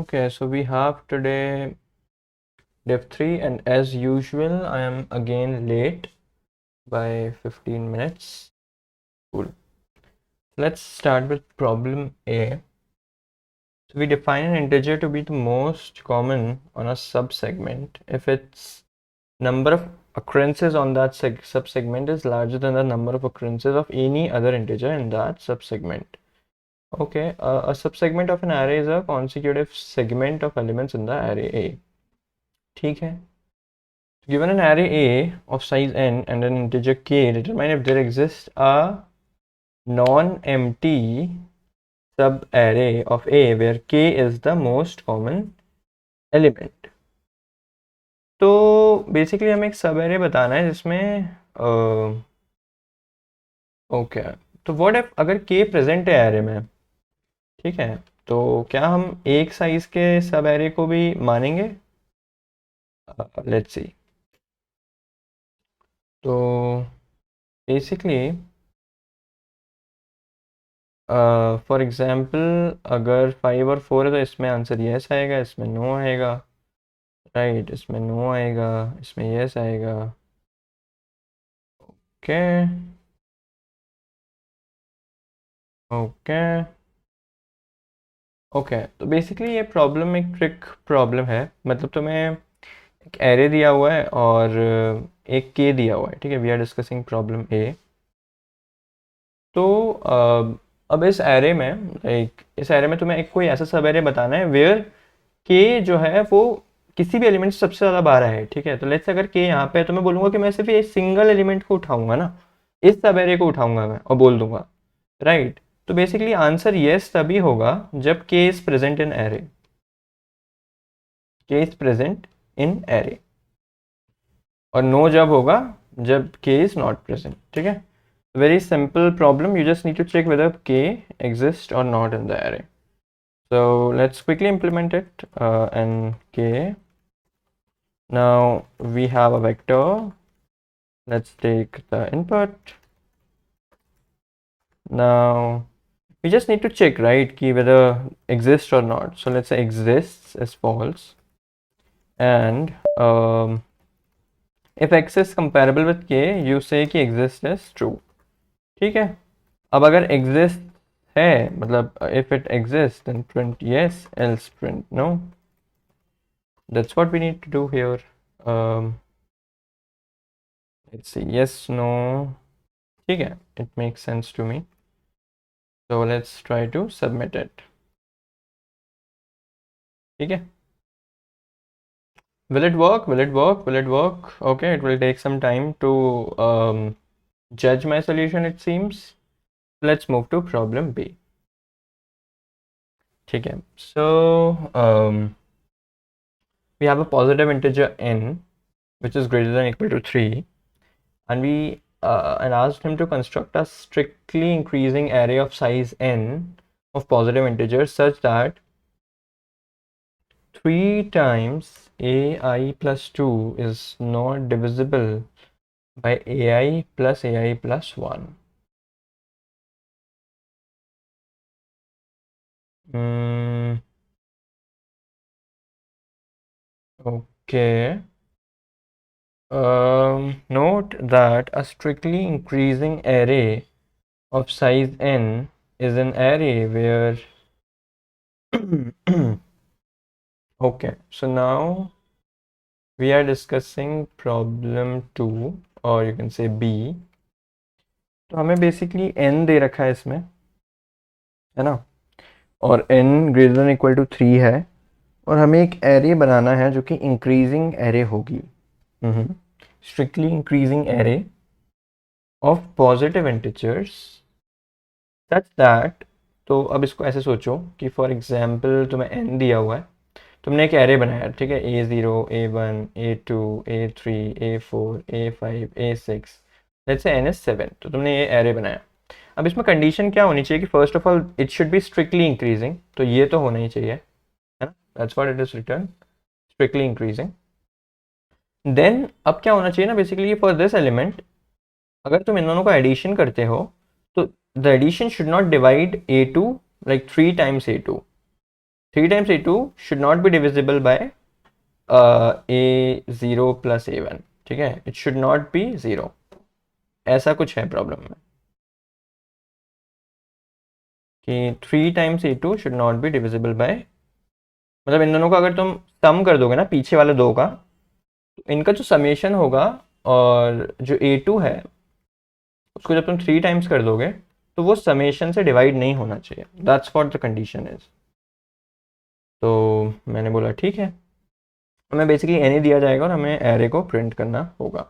Okay, so we have today div 3 and as usual I am again late by 15 minutes. Cool. Let's start with problem A. So we define an integer to be the most common on a subsegment if its number of occurrences on that subsegment is larger than the number of occurrences of any other integer in that subsegment. Okay, a subsegment of an array is a consecutive segment of elements in the array A. ठीक है. Given an array A of size n and an integer k, determine if there exists a non-empty sub-array of A where k is the most common element. तो basically हमें एक सब array बताना है जिसमें okay तो व्हाट इफ अगर k present है एरे में, ठीक है, तो क्या हम एक साइज के सब एरे को भी मानेंगे? Let's see. तो बेसिकली फॉर एग्जांपल अगर 5 और 4 है तो इसमें आंसर यस आएगा, इसमें नो आएगा, राइट, इसमें नो आएगा, इसमें यस आएगा. ओके ओके ओके तो बेसिकली ये प्रॉब्लम एक ट्रिक प्रॉब्लम है. मतलब तुम्हें एक एरे दिया हुआ है और एक के दिया हुआ है, ठीक है. वी आर डिस्कसिंग प्रॉब्लम ए. तो अब इस एरे में इस एरे में तुम्हें एक कोई ऐसा सब एरे बताना है वेयर के जो है वो किसी भी एलिमेंट से सबसे ज़्यादा बारह है, ठीक है. तो लेट्स अगर के यहाँ पे है तो मैं बोलूँगा कि मैं सिर्फ ये सिंगल एलिमेंट को उठाऊंगा ना, इस सब एरे को उठाऊंगा मैं और बोल दूंगा, राइट. तो बेसिकली आंसर येस तभी होगा जब के इज प्रेजेंट इन एरे. के इज प्रेजेंट इन एरे. और नो जब होगा जब के इज नॉट प्रेजेंट, ठीक है. Very simple problem. You just need to check whether k exists or not in the array. So let's quickly implement it. And k. Now we have a vector. Let's take the input. Now we just need to check, right, key whether exists or not. So let's say exists is false, and if x is comparable with k, you say कि exist is true. ठीक है. अब अगर exist है मतलब if it exist then print yes, else print no. That's what we need to do here. Let's see yes no. ठीक है, it makes sense to me. So let's try to submit it. ठीक है. will it work, will it work, will it work? Okay, it will take some time to judge my solution, it seems. Let's move to problem B. ठीक है. So we have a positive integer n which is greater than or equal to 3, and we and asked him to construct a strictly increasing array of size n of positive integers such that 3 times ai plus 2 is not divisible by ai plus 1. Okay. Note that a strictly increasing array of size n is an array where okay, so now we are discussing problem 2 or you can say B. तो हमें basically n दे रखा है इसमें, है ना, और n greater than equal to 3 है और हमें एक एरे बनाना है जो कि इंक्रीजिंग एरे होगी. Strictly increasing array of positive integers such that. तो अब इसको ऐसे सोचो कि फॉर एग्जांपल तुम्हें n दिया हुआ है, तुमने एक एरे बनाया, ठीक है, a0 a1 a2 a3 a4 a5 a6, let's say n is 7. तो तुमने ये एरे बनाया. अब इसमें कंडीशन क्या होनी चाहिए कि first of all it should be strictly increasing. तो ये तो होना ही चाहिए, है ना. That's what it is return, strictly increasing. Then अब क्या होना चाहिए ना, बेसिकली फॉर दिस एलिमेंट अगर तुम इन दोनों का एडिशन करते हो तो the addition should not divide a2 like 3 times a2. 3 times A2 should not be divisible by A0 plus A1, ठीक है, इट शुड नॉट बी 0, ऐसा कुछ है प्रॉब्लम में कि 3 times A2 should not be divisible bye, मतलब इन दोनों का अगर तुम सम कर दोगे ना पीछे वाले दो का, तो इनका जो समेशन होगा और जो A2 है उसको जब तुम 3 टाइम्स कर दोगे तो वो समेशन से डिवाइड नहीं होना चाहिए, that's what the condition is. तो मैंने बोला ठीक है, हमें बेसिकली एनी दिया जाएगा और हमें एरे को प्रिंट करना होगा।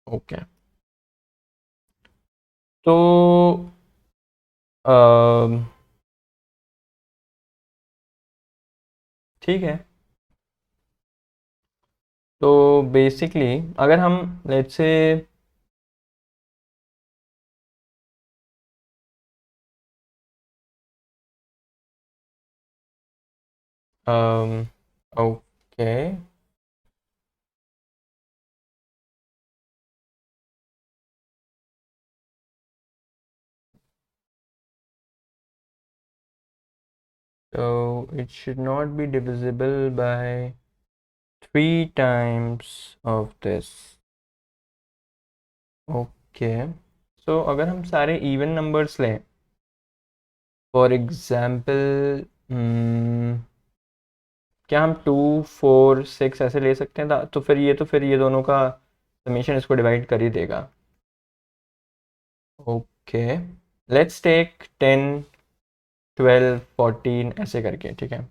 ओके, तो ठीक है, तो बेसिकली अगर हम let's say okay, so it should not be divisible by 3 times of this। Okay, सो अगर हम सारे इवन नंबर्स लें, फॉर एग्जाम्पल क्या हम 2 4 6 ऐसे ले सकते हैं तो फिर ये दोनों का समीशन इसको डिवाइड कर ही देगा। ओके, लेट्स टेक 10 12 14 ऐसे करके, ठीक है।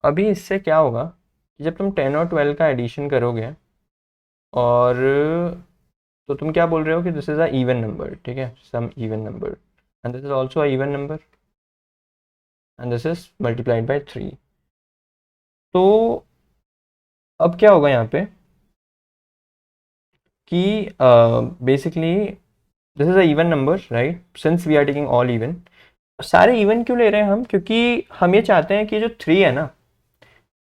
अभी इससे क्या होगा कि जब तुम 10 और 12 का एडिशन करोगे और तो तुम क्या बोल रहे हो कि this is a even number, ठीक है, some even number, and this is also a even number and this is multiplied by 3। तो अब क्या होगा यहाँ पे कि basically this is a even number, right, since we are taking all even. सारे इवन क्यों ले रहे हैं हम, क्योंकि हम ये चाहते हैं कि जो 3 है ना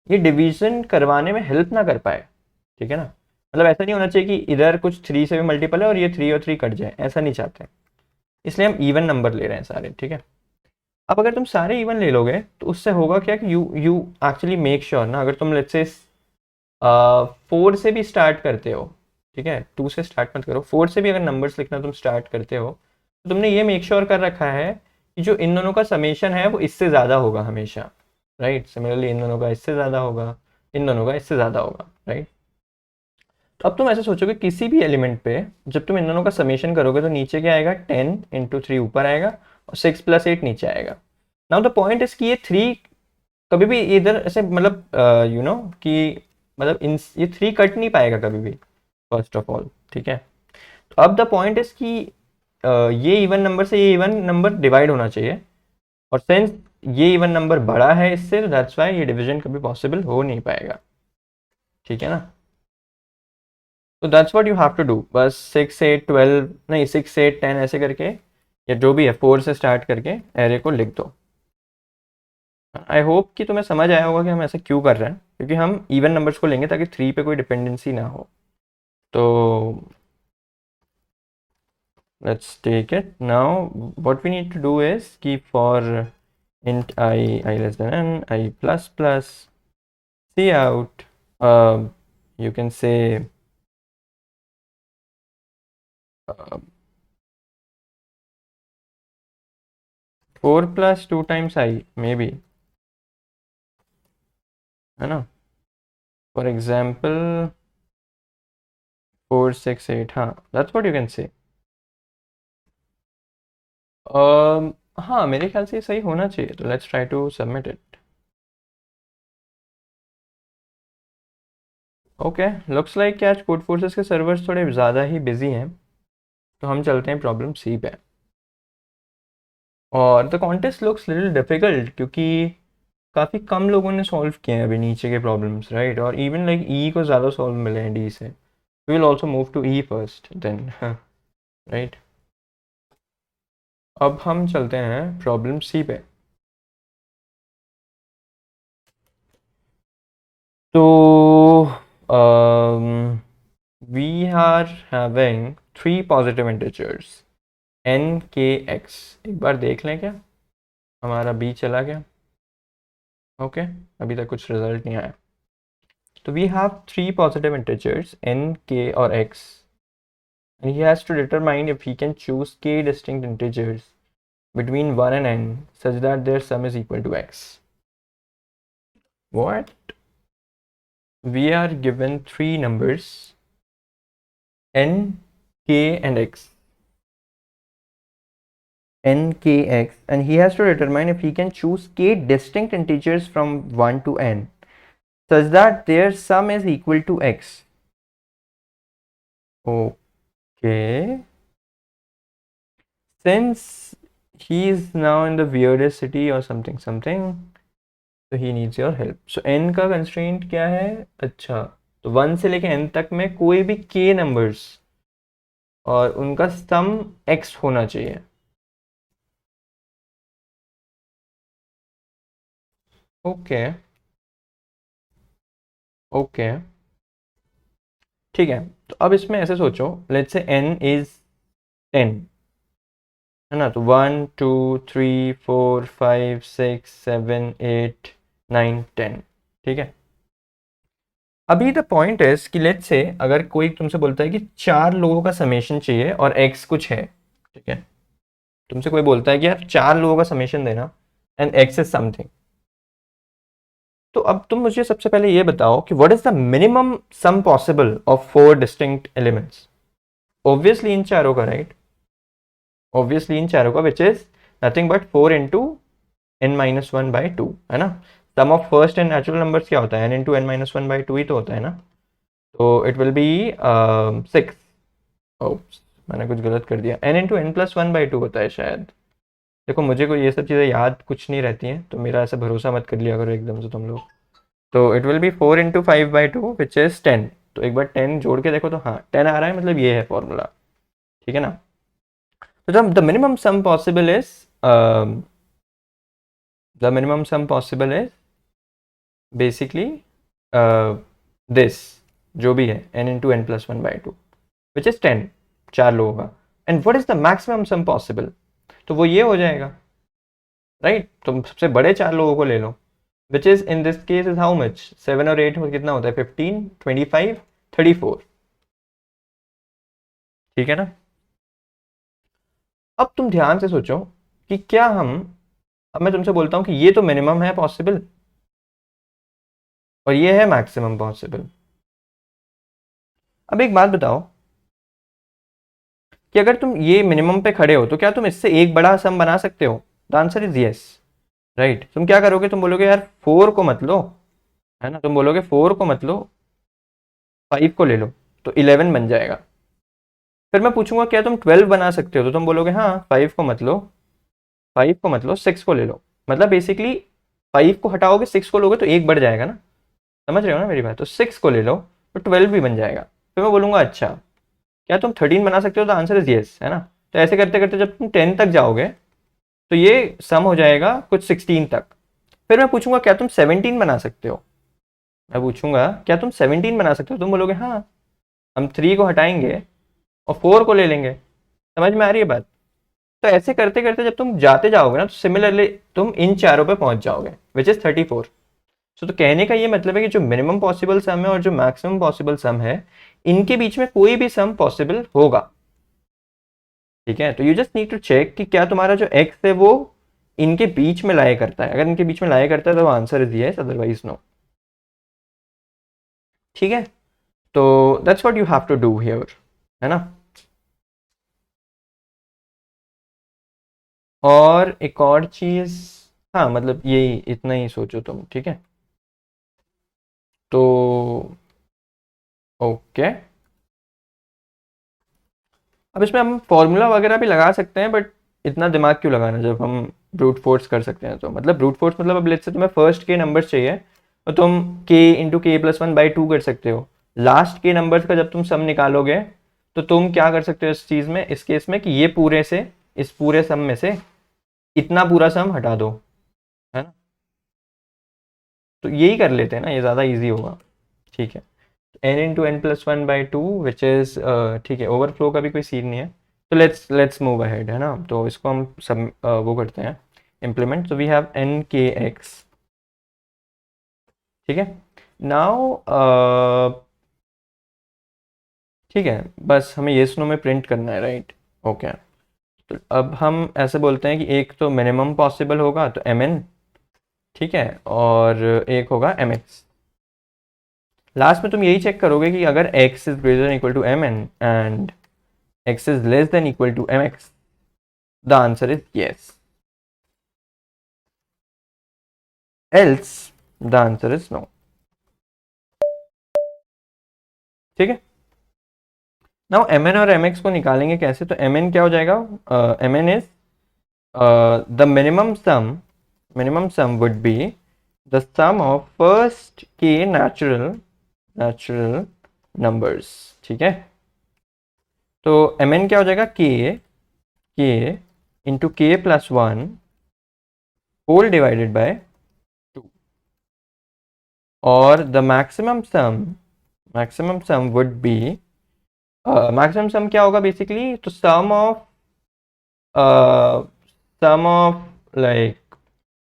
ये डिवीजन करवाने में हेल्प ना कर पाए, ठीक है ना, मतलब ऐसा नहीं होना चाहिए कि इधर कुछ 3 से भी मल्टीपल है और ये 3 और 3 कट जाए, ऐसा नहीं चाहते, इसलिए हम इवन नंबर ले रहे हैं सारे, ठीक है। अब अगर तुम सारे इवन ले लोगे तो उससे होगा क्या कि you you actually make sure ना, अगर तुम लेट्स से 4 से भी स्टार्ट करते हो, ठीक है, 2 से स्टार्ट मत करो, 4 से भी अगर नंबर्स लिखना तुम स्टार्ट करते हो तो तुमने ये मेक श्योर कर रखा है कि जो इन दोनों का समेशन है वो इससे ज़्यादा होगा हमेशा, राइट। सिमिलरली इन दोनों का इससे ज़्यादा होगा, इन दोनों का इससे ज़्यादा होगा, राइट। तो अब तुम ऐसे सोचोगे किसी भी एलिमेंट पे जब तुम इन दोनों का समेशन करोगे तो नीचे क्या आएगा, 10 × 3 ऊपर आएगा और 6 + 8 नीचे आएगा। नाउ द पॉइंट इज कि ये 3 कभी भी इधर ऐसे मतलब यू नो कि मतलब इन ये 3 कट नहीं पाएगा कभी भी, फर्स्ट ऑफ ऑल, ठीक है। तो अब द पॉइंट इज कि ये इवन नंबर से ये इवन नंबर डिवाइड होना चाहिए, और सिंस ये इवन नंबर बड़ा है इससे तो दैट्स वाई ये डिवीजन कभी पॉसिबल हो नहीं पाएगा, ठीक है ना। तो that's what you have to do, बस 6 8 12 नहीं 6 8 10 ऐसे करके या जो भी है 4 से स्टार्ट करके एरे को लिख दो। आई होप कि तुम्हें समझ आया होगा कि हम ऐसा क्यों कर रहे हैं, क्योंकि हम इवन नंबर्स को लेंगे ताकि 3 पे कोई डिपेंडेंसी ना हो। तो let's take it now. What we need to do is keep for int I less than n, I plus plus, see out, you can say 4 + 2 times I maybe, है ना, for example 4 6 8, हाँ that's what you can say। हाँ मेरे ख्याल से ये सही होना चाहिए, तो let's try to submit it। Okay, looks like कि आज कोड फोर्सेस के सर्वर्स थोड़े ज़्यादा ही बिजी हैं, तो हम चलते हैं प्रॉब्लम सी पे। और the contest looks little difficult क्योंकि काफ़ी कम लोगों ने सॉल्व किए हैं अभी नीचे के प्रॉब्लम्स, राइट, और इवन लाइक ई को ज़्यादा सॉल्व मिले हैं डी से। We will also move to E first then, right. अब हम चलते हैं प्रॉब्लम सी पे। तो we are having 3 positive integers n k x, एक बार देख लें क्या हमारा b चला गया, ओके अभी तक कुछ रिजल्ट नहीं आया. तो we have three positive integers n, k और x, and he has to determine if he can choose k distinct integers between 1 and n such that their sum is equal to x. What? We are given three numbers n, k and x. n, k, x, and he has to determine if he can choose k distinct integers from 1 to n such that their sum is equal to x. Okay. Since he is now in the weirdest city or something, so he needs your help. So n का constraint क्या है? अच्छा, तो 1 से लेके n तक में कोई भी k numbers और उनका सम x होना चाहिए. ओके ओके ठीक है. तो अब इसमें ऐसे सोचो, लेट्स से n इज 10 है ना. तो 1 2 3 4 5 6 7 8 9 10. ठीक है. अभी द पॉइंट इज कि लेट्स से अगर कोई तुमसे बोलता है कि चार लोगों का समेशन चाहिए और x कुछ है. ठीक है. तुमसे कोई बोलता है कि यार चार लोगों का समेशन देना एंड x इज समथिंग. तो अब तुम मुझे सबसे पहले ये बताओ कि what is the minimum sum possible of four distinct elements. Obviously इन चारों का, राइट. ऑब्वियसली इन चारों का, which is nothing but 4 into n minus one by two, है ना. Sum of first n natural numbers क्या होता है? n into n minus one by two ही तो होता है ना. तो इट विल बी 6. ओप्स, मैंने कुछ गलत कर दिया. n into n plus one by to होता है शायद. देखो मुझे कोई ये सब चीज़ें याद कुछ नहीं रहती हैं, तो मेरा ऐसा भरोसा मत कर लिया करो एकदम से तुम लोग. तो it will B 4 into five by two which is 10. तो एक बार 10 जोड़ के देखो तो हाँ 10 आ रहा है, मतलब ये है फॉर्मूला. ठीक है ना. तो the minimum sum possible is basically this जो भी है n into n plus one by two which is 10, चार लोगों का. And what is the maximum some possible? तो वो ये हो जाएगा, राइट. तुम सबसे बड़े चार लोगों को ले लो, which is in this case is how much? 7 और 8 में कितना होता है? 15 25 34. ठीक है ना. अब तुम ध्यान से सोचो कि क्या हम, अब मैं तुमसे बोलता हूं कि ये तो मिनिमम है पॉसिबल और ये है मैक्सिमम पॉसिबल. अब एक बात बताओ कि अगर तुम ये मिनिमम पे खड़े हो तो क्या तुम इससे एक बड़ा सम बना सकते हो? The answer is yes, right. तुम क्या करोगे? तुम बोलोगे यार 4 को मत लो, है ना. तुम बोलोगे 4 को मत लो, 5 को ले लो, तो 11 बन जाएगा. फिर मैं पूछूंगा क्या तुम 12 बना सकते हो? तो तुम बोलोगे हाँ 5 को मत लो, 5 को मत लो, 6 को ले लो. मतलब बेसिकली 5 को हटाओगे 6 को लोगे तो एक बढ़ जाएगा ना. समझ रहे हो ना मेरी बात. तो 6 को ले लो तो 12 भी बन जाएगा. फिर मैं बोलूंगा अच्छा क्या तुम 13 बना सकते हो? तो आंसर इज यस, है ना. तो ऐसे करते करते जब तुम 10 तक जाओगे तो ये सम हो जाएगा कुछ 16 तक. फिर मैं पूछूंगा क्या तुम 17 बना सकते हो? मैं पूछूंगा क्या तुम 17 बना सकते हो? तुम बोलोगे हाँ. हम 3 को हटाएंगे और 4 को ले लेंगे. समझ में आ रही है बात. तो ऐसे करते करते जब तुम जाते जाओगे ना तो सिमिलरली तुम इन चारों पे पहुंच जाओगे विच इज 34. सो तो कहने का ये मतलब है कि जो मिनिमम पॉसिबल सम है और जो मैक्सिमम पॉसिबल सम है, इनके बीच में कोई भी सम पॉसिबल होगा. ठीक है. तो you just need to check कि क्या तुम्हारा जो एक्स है वो इनके बीच में लाया करता है. अगर इनके बीच में लाया करता है तो answer is yes, otherwise no. ठीक है. तो that's what you have to do here, है ना. और एक और चीज, हाँ मतलब यही इतना ही सोचो तुम. ठीक है. तो ओके. अब इसमें हम फॉर्मूला वगैरह भी लगा सकते हैं, बट इतना दिमाग क्यों लगाना जब हम ब्रूट फोर्स कर सकते हैं. तो मतलब ब्रूट फोर्स मतलब अब लेट्स से तुम्हें फर्स्ट के नंबर्स चाहिए तो तुम k into K plus one by to कर सकते हो. लास्ट के नंबर्स का जब तुम सम निकालोगे तो तुम क्या कर सकते हो इस चीज़ में, इस केस में, कि ये पूरे से, इस पूरे सम में से इतना पूरा सम हटा दो, है ना. तो यही कर लेते हैं ना, ये ज़्यादा ईजी होगा. ठीक है. n into n plus one by two which is, ठीक है, ओवरफ्लो का भी कोई सीन नहीं है. तो लेट्स मूव अहेड, है ना. तो इसको हम सब वो करते हैं इम्प्लीमेंट. तो we have n k x ठीक है, नाउ ठीक है, बस हमें येस नो में प्रिंट करना है, राइट? ओके, तो अब हम ऐसे बोलते हैं कि एक तो मिनिमम पॉसिबल होगा तो एम एन, ठीक है, और एक होगा एम एक्स। लास्ट में तुम यही चेक करोगे कि अगर x is greater than equal to M N and x is less than equal to M X, the answer is yes, else the answer is no। ठीक है, नाउ एम एन और M X को निकालेंगे कैसे? तो M N क्या हो जाएगा? M N is the minimum sum would be the sum of first K natural numbers. ठीक है, तो एम एन क्या हो जाएगा? K into K plus one whole divided by two, और the maximum sum would be, maximum sum क्या होगा basically? तो sum of like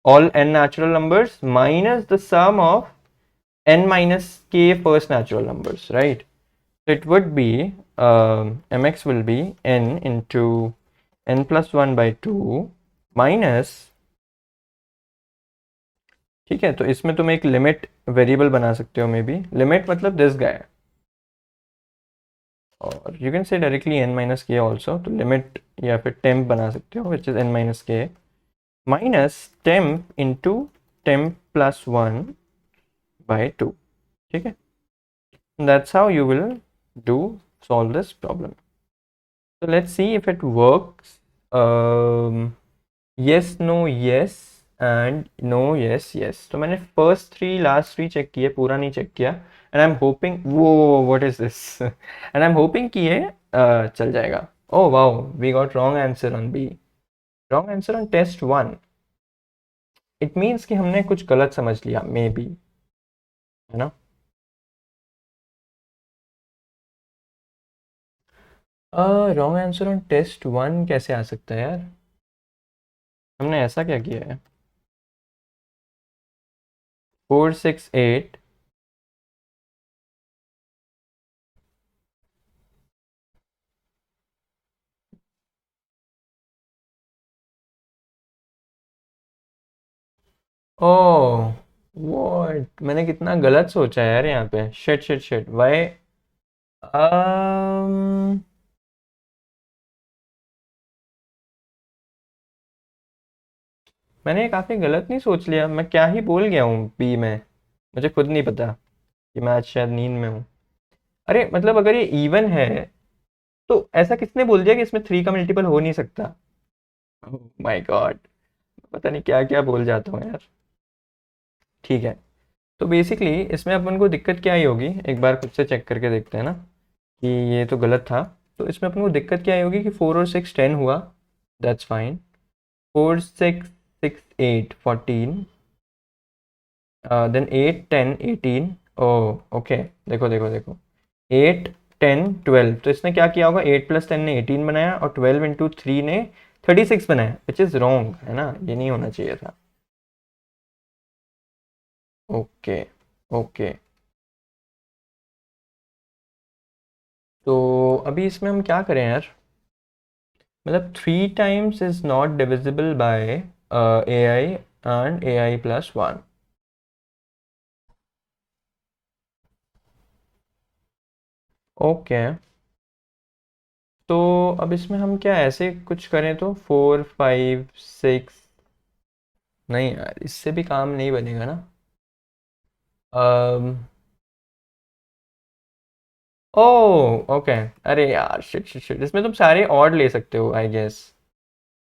all n natural numbers minus the sum of n minus k first natural numbers, right? So it would be mx will be n into n plus 1 by 2 minus, ठीक है, तो इसमें तुम एक limit variable बना सकते हो, may be limit मतलब दिस गाय, और यू कैन से डायरेक्टली n माइनस के ऑल्सो, तो लिमिट या फिर टेम्प बना सकते हो विच इज n माइनस के minus temp into temp plus one by two. ठीक है, that's how you will do solve this problem. So let's see if it works. Yes, no, yes and no, yes, yes. तो मैंने first three last three check किए, पूरा नहीं चेक किया, and I am hoping, वो what is this, and I am hoping कि ये चल जाएगा। Oh wow, we got wrong answer on B, wrong answer on test one. It means कि हमने कुछ गलत समझ लिया, मे बी, है ना? Wrong answer on test one कैसे आ सकता है यार? हमने ऐसा क्या किया है? 468, ओह व्हाट, मैंने कितना गलत सोचा है यार यहाँ पे, shit shit shit, why? um, मैंने ये काफ़ी गलत नहीं सोच लिया? मैं क्या ही बोल गया हूँ बी में, मुझे खुद नहीं पता कि मैं आज शायद नींद में हूँ। अरे मतलब अगर ये इवन है तो ऐसा किसने बोल दिया कि इसमें थ्री का मल्टीपल हो नहीं सकता? माय गॉड, पता नहीं क्या क्या बोल जाता हूँ यार। ठीक है, तो बेसिकली इसमें अपन को दिक्कत क्या आई होगी, एक बार खुद से चेक करके देखते हैं ना, कि ये तो गलत था। तो इसमें अपन को दिक्कत क्या आई होगी कि 4 और 6 10 हुआ, that's fine. 4 6 6 8 14, then 8 10 18, oh okay, देखो देखो देखो, 8 10 12, तो इसने क्या किया होगा, 8 प्लस 10 ने 18 बनाया और 12 इंटू 3 ने 36 बनाया, विच इज़ रॉन्ग, है ना? ये नहीं होना चाहिए था। ओके ओके, तो अभी इसमें हम क्या करें यार? मतलब 3 times is not divisible by A I and A I plus one. Okay, तो अब इसमें हम क्या ऐसे कुछ करें तो 4 5 6, नहीं यार इससे भी काम नहीं बनेगा ना। ओह ओके, अरे यार शिट शिट शिट, इसमें तुम सारे ऑड ले सकते हो आई गेस।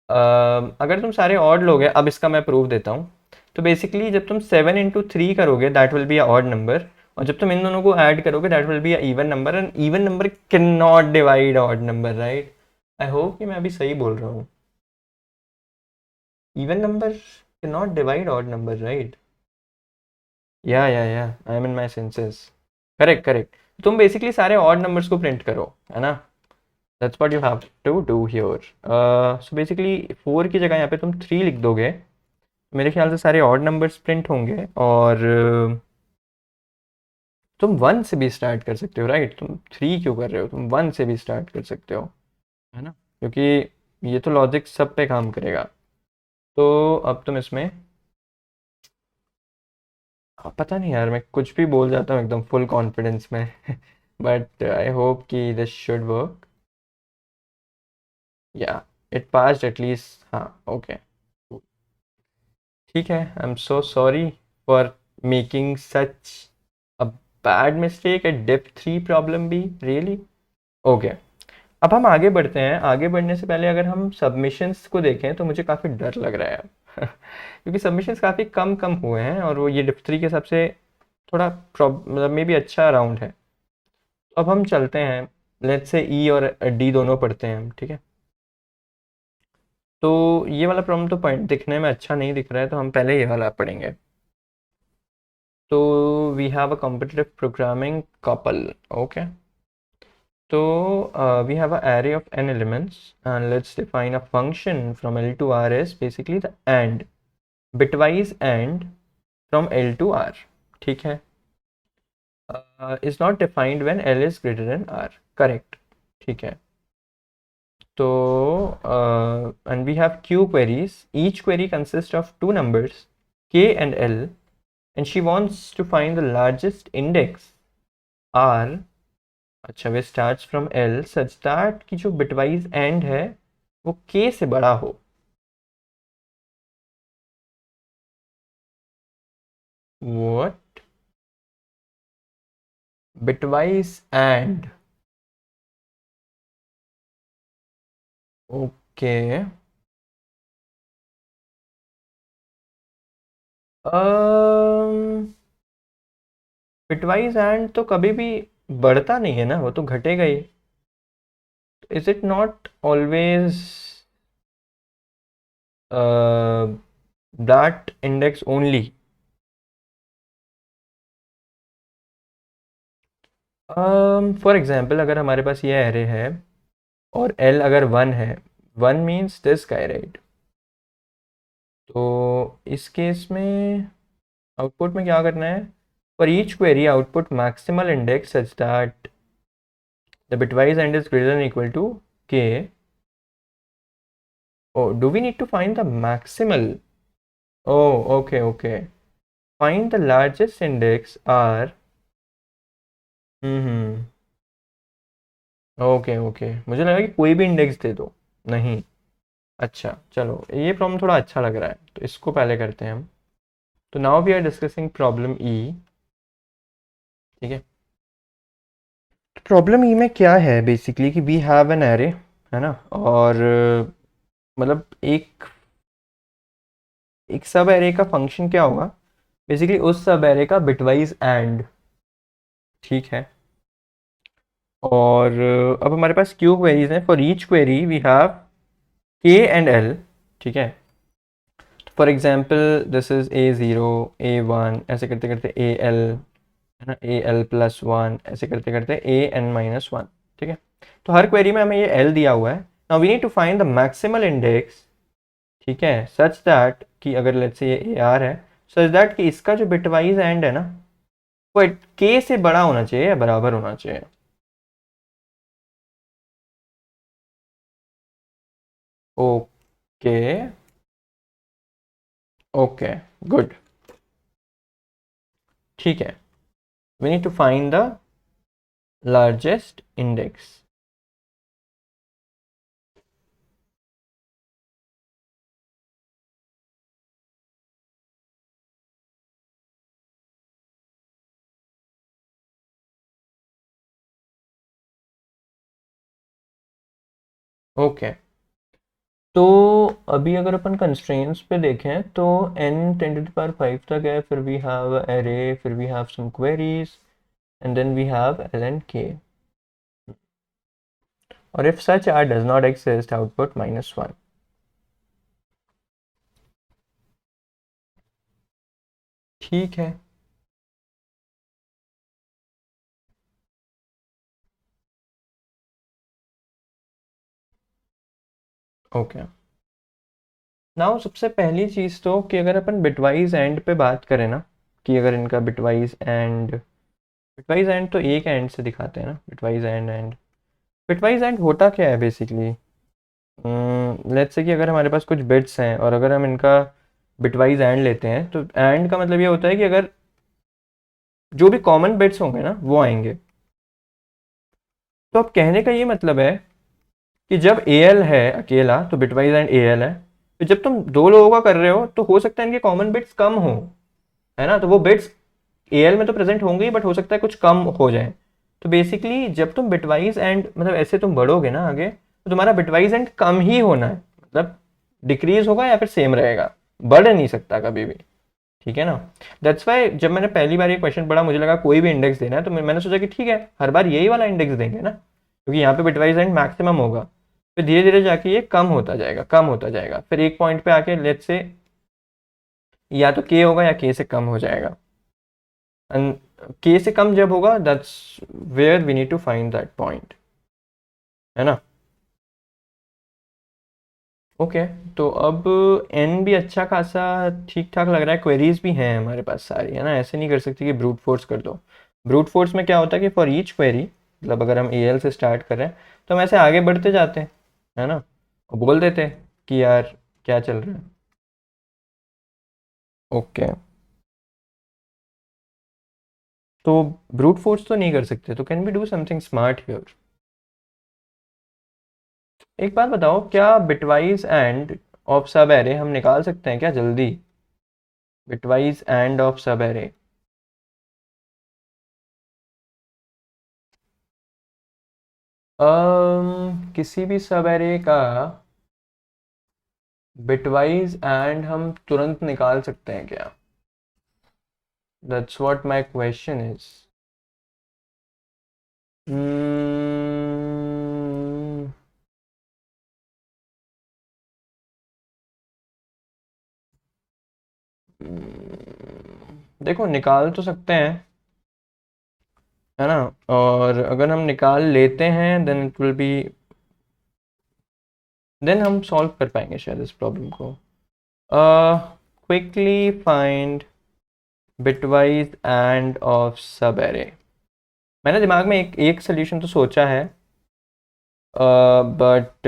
अगर तुम सारे ऑड लोगे, अब इसका मैं प्रूफ देता हूँ। तो बेसिकली जब तुम 7 इंटू थ्री करोगे that will be a odd number, और जब तुम इन दोनों को ऐड करोगे that will be a even number, and even number cannot divide odd number, right? I hope कि मैं अभी सही बोल रहा हूँ, even number cannot divide odd number, right? या I am in my senses, correct correct. तुम basically सारे ऑड नंबर्स को प्रिंट करो, है ना? That's what you have to do here. So basically 4 की जगह यहाँ पे तुम 3 लिख दोगे, मेरे ख्याल से सारे ऑड नंबर्स प्रिंट होंगे, और तुम 1 से भी स्टार्ट कर सकते हो, राइट? तुम 3 क्यों कर रहे हो, तुम 1 से भी स्टार्ट कर सकते हो, है ना? क्योंकि ये तो लॉजिक सब पे काम करेगा। तो अब तुम इसमें पता नहीं यार, मैं कुछ भी बोल जाता हूँ एकदम फुल कॉन्फिडेंस में बट आई होप कि दिस शुड वर्क। या इट पास्ड एटलीस्ट, हाँ ओके ठीक है। I am so sorry for making such a bad mistake at div 3 problem B, really. Okay, अब हम आगे बढ़ते हैं। आगे बढ़ने से पहले अगर हम सबमिशंस को देखें तो मुझे काफ़ी डर लग रहा है अब क्योंकि सबमिशंस काफ़ी कम कम हुए हैं और वो ये डिप 3 के हिसाब से थोड़ा मतलब मे बी अच्छा राउंड है। तो अब हम चलते हैं, लेट्स से ई और डी दोनों पढ़ते हैं हम, ठीक है? तो ये वाला प्रॉब्लम तो पॉइंट दिखने में अच्छा नहीं दिख रहा है, तो हम पहले ये वाला पढ़ेंगे। तो we have a competitive programming couple, okay. So we have an array of n elements and let's define a function from L to R is basically the AND, bitwise AND from L to R, ठीक है? Is not defined when L is greater than R, correct, ठीक है? तो and we have q queries, each query consists of two numbers k and L and she wants to find the largest index R, अच्छा we starts from L such that कि जो bitwise and है वो के से बड़ा हो। What? Bitwise and, okay. Bitwise and तो कभी भी बढ़ता नहीं है ना, वो तो घटेगा ही। Is it not always that index only? For example अगर हमारे पास ये एरे है और एल अगर 1 है, 1 मीन्स दिस गाय, राइट? तो इस केस में आउटपुट में क्या करना है? For each query output maximal index such that the bitwise and is greater than equal to K. Oh do we need to find the maximal? Oh okay okay, find the largest index R. Hmm, okay okay, मुझे लगा कि कोई भी index दे दो, नहीं। अच्छा चलो, ये प्रॉब्लम थोड़ा अच्छा लग रहा है, तो इसको पहले करते हैं हम। तो now we are discussing problem E, ठीक है? प्रॉब्लम ई में क्या है बेसिकली कि वी हैव एन एरे, है ना? और मतलब एक सब एरे का फंक्शन क्या होगा? बेसिकली उस सब एरे का बिटवाइज एंड, ठीक है? और अब हमारे पास क्यू क्वेरीज हैं। For each query we have K and L, ठीक है? For example this is A0 A1 ऐसे करते करते AL, है ना? AL+1 ऐसे करते करते AN-1, ठीक है? तो हर क्वेरी में हमें ये L दिया हुआ है। Now we need to find the maximal index, ठीक है? सच दैट कि अगर लेट्स से ये AR है, सच दैट कि इसका जो बिटवाइज एंड है ना वो के से बड़ा होना चाहिए या बराबर होना चाहिए। ओके ओके गुड, ठीक है। We need to find the largest index. Okay, तो अभी अगर अपन कंस्ट्रेंट्स पे देखें तो n टेंडेड पावर 5 तक है, फिर वी हैव एरे, फिर we have some queries and then we have l and k, और if such r does not exist output -1, ठीक है? ओके, नाउ सबसे पहली चीज़ तो कि अगर अपन बिटवाइज एंड पे बात करें ना, कि अगर इनका बिटवाइज एंड बिटवाइज एंड तो एक एंड से दिखाते हैं ना, बिटवाइज एंड बिटवाइज एंड होता क्या है बेसिकली? लेट्स से कि अगर हमारे पास कुछ बिट्स हैं और अगर हम इनका बिटवाइज एंड लेते हैं तो एंड का मतलब ये होता है कि अगर जो भी कॉमन बिट्स होंगे ना वो आएंगे। तो अब कहने का ये मतलब है कि जब ए एल है अकेला तो बिटवाइज एंड ए एल है, तो जब तुम दो लोगों का कर रहे हो तो हो सकता है इनके कॉमन बिट्स कम हो, है ना, तो वो बिट्स ए एल में तो प्रेजेंट होंगे ही बट हो सकता है कुछ कम हो जाए। तो बेसिकली जब तुम बिटवाइज एंड मतलब ऐसे तुम बढ़ोगे ना आगे तो तुम्हारा बिटवाइज एंड कम ही होना है, मतलब डिक्रीज होगा या फिर सेम रहेगा, बढ़ नहीं सकता कभी भी। ठीक है ना? दैट्स वाई जब मैंने पहली बार ये क्वेश्चन पढ़ा मुझे लगा कोई भी इंडेक्स देना है तो मैंने सोचा कि ठीक है हर बार यही वाला इंडेक्स देंगे ना, क्योंकि यहाँ पे बिटवाइज एंड मैक्सिमम होगा। फिर धीरे धीरे जाके ये कम होता जाएगा, कम होता जाएगा, फिर एक पॉइंट पे आके लेट्स से या तो के होगा या के से कम हो जाएगा। एंड के से कम जब होगा that's where we need to find that point, है ना? ओके तो अब एन भी अच्छा खासा ठीक ठाक लग रहा है, क्वेरीज भी हैं हमारे पास सारी, है ना, ऐसे नहीं कर सकते कि ब्रूट फोर्स कर दो। ब्रूट फोर्स में क्या होता है कि फॉर ईच क्वेरी, मतलब अगर हम ए एल से स्टार्ट कर रहे हैं तो हम ऐसे आगे बढ़ते जाते हैं, है ना, और बोल देते हैं कि यार क्या चल रहा है। ओके तो ब्रूट फोर्स तो नहीं कर सकते, तो can we do something smart here? एक बात बताओ, क्या bitwise and of subarray हम निकाल सकते हैं क्या जल्दी? Bitwise and of subarray, किसी भी सब एरे का बिटवाइज एंड हम तुरंत निकाल सकते हैं क्या? That's what my question is. देखो निकाल तो सकते हैं, है ना, और अगर हम निकाल लेते हैं then it will be, then हम सॉल्व कर पाएंगे शायद इस प्रॉब्लम को। Quickly find bitwise and of subarray. मैंने दिमाग में एक एक सोल्यूशन तो सोचा है, बट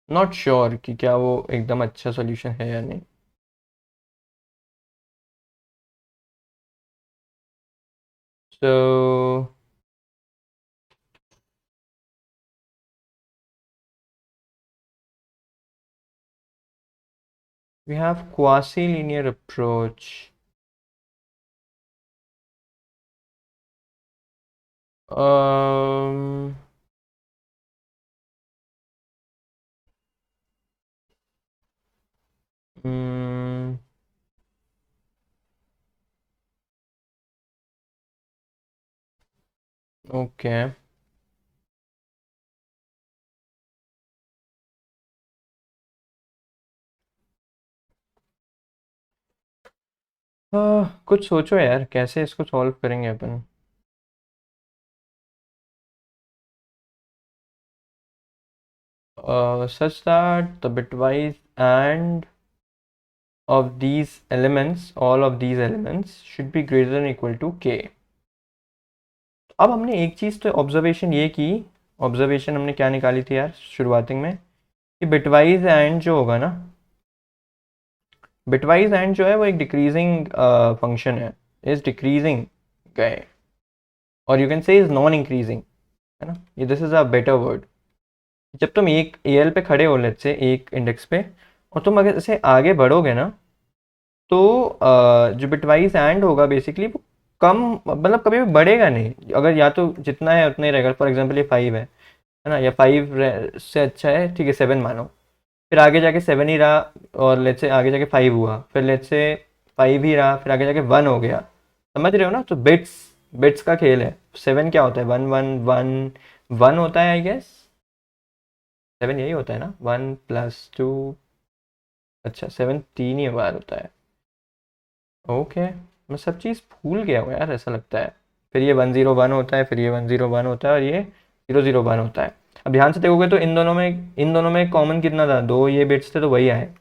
नॉट श्योर कि क्या वो एकदम अच्छा सोल्यूशन है या नहीं। So we have quasi-linear approach. Um, mm, okay. कुछ सोचो यार कैसे इसको सॉल्व करेंगे अपन। Such that the bitwise and of these elements, all of these elements should be greater than equal to k. अब हमने एक चीज़ तो ऑब्जर्वेशन ये की, ऑब्जर्वेशन हमने क्या निकाली थी यार शुरुआती में, कि बिटवाइज एंड जो होगा ना, बिटवाइज एंड जो है वो एक डिक्रीजिंग फंक्शन है, इज डिक्रीजिंग गए, और यू कैन से इज नॉन इंक्रीजिंग, है ना, ये this is a better word. जब तुम एक एल पे खड़े हो लेट से एक इंडेक्स पे और तुम अगर इसे आगे बढ़ोगे ना तो जो बिटवाइज एंड होगा बेसिकली वो कम, मतलब कभी भी बढ़ेगा नहीं, अगर या तो जितना है उतना ही रहेगा। फॉर एग्जांपल ये 5 है ना, या 5 से अच्छा है ठीक है 7 मानो, फिर आगे जाके 7 ही रहा, और लेट्स से आगे जाके 5 हुआ, फिर लेट्स से 5 ही रहा, फिर आगे जाके 1 हो गया। समझ रहे हो ना? तो बिट्स, बिट्स का खेल है। 7 क्या होता है? 1 1 1 1 होता है आई गेस। 7 यही होता है ना, 1 + 2, अच्छा 7 तीन ही बार होता है। ओके मैं सब चीज़ भूल गया हूँ यार ऐसा लगता है। फिर ये 1 0 1 होता है, फिर ये 1 0 1 होता है, और ये 0 0 1 होता है। अब ध्यान से देखोगे तो इन दोनों में कॉमन कितना था? दो ये बिट्स थे तो वही आए।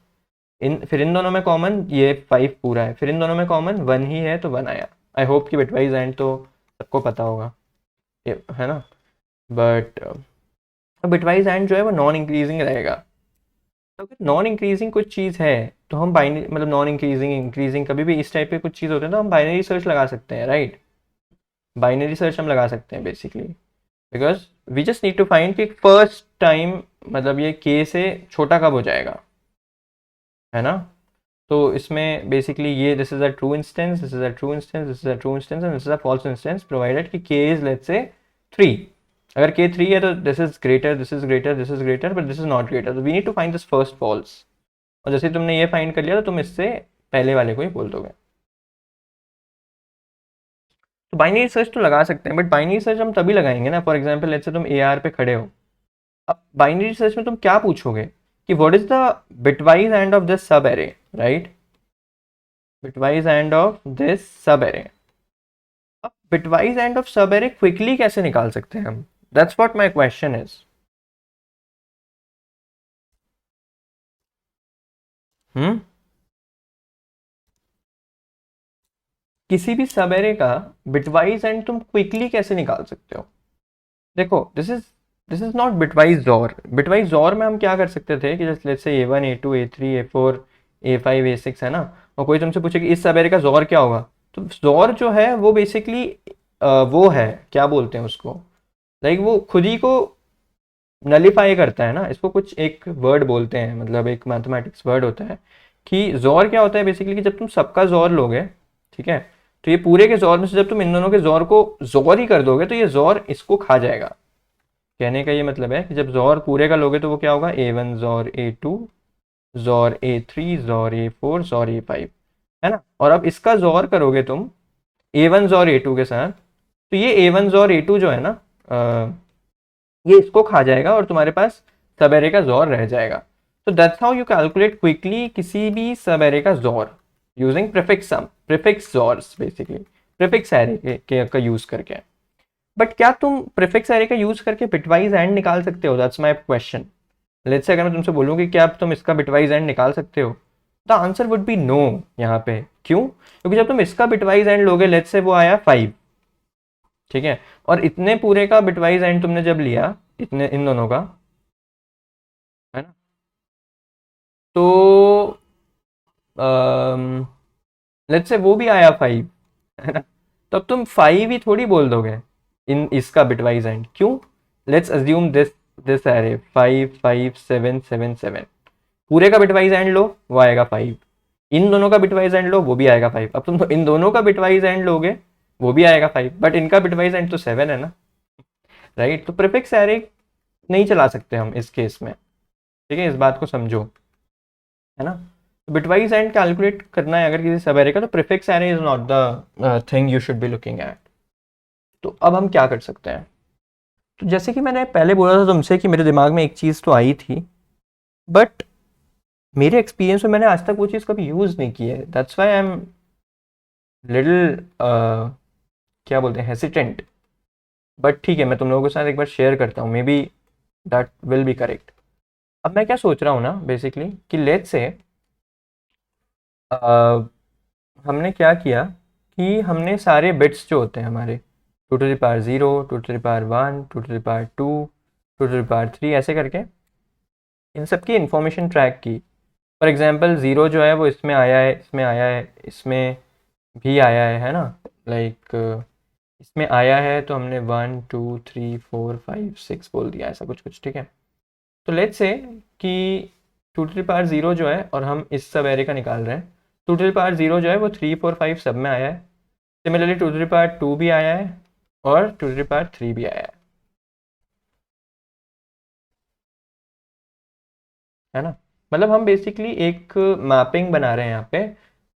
इन दोनों में कॉमन ये 5 पूरा है, फिर इन दोनों में कॉमन 1 ही है तो 1 आया। आई होप कि बिटवाइज एंड तो सबको पता होगा, है ना। बट बिटवाइज एंड जो है वो नॉन इंक्रीजिंग रहेगा। तो अगर नॉन इंक्रीजिंग कुछ चीज़ है तो हम बाइनरी, मतलब नॉन इंक्रीजिंग इंक्रीजिंग कभी भी इस टाइप के कुछ चीज़ होते हैं तो हम बाइनरी सर्च लगा सकते हैं, राइट। बाइनरी सर्च हम लगा सकते हैं basically, because we just need to find कि फर्स्ट टाइम मतलब ये के से छोटा कब हो जाएगा, है ना। तो इसमें बेसिकली ये this is a true instance, this is a true instance, this is a true instance and this is a false instance provided कि के इज लेट्स से 3। अगर के 3 है तो this is greater, this is greater, this is greater, but this is not greater, तो we need to find this first false. और जैसे तुमने ये फाइंड कर लिया तो तुम इससे पहले वाले को ही बोल दोगे। तो बाइनरी सर्च तो लगा सकते हैं, बट बाइनरी सर्च हम तभी लगाएंगे ना, फॉर एग्जाम्पल लेट्स से तुम ए आर पे खड़े हो। अब बाइनरी सर्च में तुम क्या पूछोगे कि what is the bitwise and of this subarray, right. Bitwise and of this subarray. अब bitwise and of subarray quickly कैसे निकाल सकते हैं हम, that's what my question is. Hmm किसी भी सब एरे का बिटवाइज एंड तुम क्विकली कैसे निकाल सकते हो। देखो this is not bitwise jaw. Bitwise jaw में हम क्या कर सकते थे कि जैसे let's say A1 A2 A3 A4 A5 A6 है ना, और कोई तुमसे पूछे कि इस सब एरे का जॉर क्या होगा, तो जॉर जो है वो बेसिकली वो है, क्या बोलते हैं उसको, लाइक वो खुद ही को नलीफाई करता है ना, इसको कुछ एक वर्ड बोलते हैं, मतलब एक मैथमेटिक्स वर्ड होता है कि जोर क्या होता है बेसिकली, कि जब तुम सबका जोर लोगे, ठीक है, तो ये पूरे के जोर में से जब तुम इन दोनों के जोर को जोर ही कर दोगे तो ये जोर इसको खा जाएगा। कहने का ये मतलब है कि जब जोर पूरे का लोगे तो वो क्या होगा, A1 जोर A2 जोर A3 जोर A4 जोर A5, है ना। और अब इसका जोर करोगे तुम A1 जोर A2 के साथ, तो ये A1 जोर A2 जो है ना, ये इसको खा जाएगा और तुम्हारे पास सब एरे का जोर रह जाएगा। तो that's how you calculate quickly किसी भी सब एरे का जोर यूजिंग प्रीफिक्स सम, प्रीफिक्स जोर्स बेसिकली, प्रीफिक्स एरे का यूज करके। बट क्या तुम प्रीफिक्स एरे का यूज करके बिटवाइज एंड निकाल सकते हो, that's my question. Let's say अगर मैं तुमसे बोलूँ कि क्या तुम इसका बिटवाइज एंड निकाल सकते हो, the answer would be no यहाँ पे। क्यों? क्योंकि जब तुम इसका बिटवाइज एंड लोगे, लेट्स से वो आया 5, ठीक है, और इतने पूरे का बिटवाइज एंड तुमने जब लिया, इतने इन दोनों का, है ना, तो लेट्स से वो भी आया 5, है ना, तो अब तुम 5 ही थोड़ी बोल दोगे इन इसका बिटवाइज एंड। क्यों? लेट्स अज्यूम दिस एरे 5 5 7 7 7, पूरे का बिटवाइज एंड लो वो आएगा 5, इन दोनों का बिटवाइज एंड लो वो भी आएगा 5, अब तुम इन दोनों का बिटवाइज एंड लोगे वो भी आएगा 5, बट इनका बिटवाइज एंड तो 7 है ना, राइट। तो प्रीफिक्स एरे नहीं चला सकते हम इस केस में, ठीक है, इस बात को समझो, है ना। बिटवाइज एंड कैलकुलेट करना है अगर किसी सब एरे का, तो prefix array is not the thing you should be looking at. तो अब हम क्या कर सकते हैं, तो जैसे कि मैंने पहले बोला था तुमसे कि मेरे दिमाग में एक चीज़ तो आई थी, बट मेरे एक्सपीरियंस में मैंने आज तक वो चीज़ कभी यूज़ नहीं की है, that's why I am little क्या बोलते हैं, हेसिटेंट। बट ठीक है, मैं तुम लोगों के साथ एक बार शेयर करता हूँ, may be that will B correct. अब मैं क्या सोच रहा हूँ ना बेसिकली कि लेट्स से हमने क्या किया कि हमने सारे बिट्स जो होते हैं हमारे 2 to the power 0, 2 to the power 1, 2 to the power 2, 2 to the power 3, ऐसे करके इन सब की इंफॉर्मेशन ट्रैक की। फॉर एग्जांपल 0 जो है वो इसमें आया है, इसमें आया है, इसमें भी आया है ना, लाइक इसमें आया है तो हमने 1 2 3 4 5 6 बोल दिया, ऐसा कुछ कुछ, ठीक है। तो लेट्स से कि 2 to the power 0 जो है, और हम इस सब एरे का निकाल रहे हैं, 2 to the power 0 जो है वो 3 4 5 सब में आया है, सिमिलरली 2 to the power 2 भी आया है और 2 to the power 3 भी आया है ना। मतलब हम बेसिकली एक मैपिंग बना रहे हैं यहाँ पे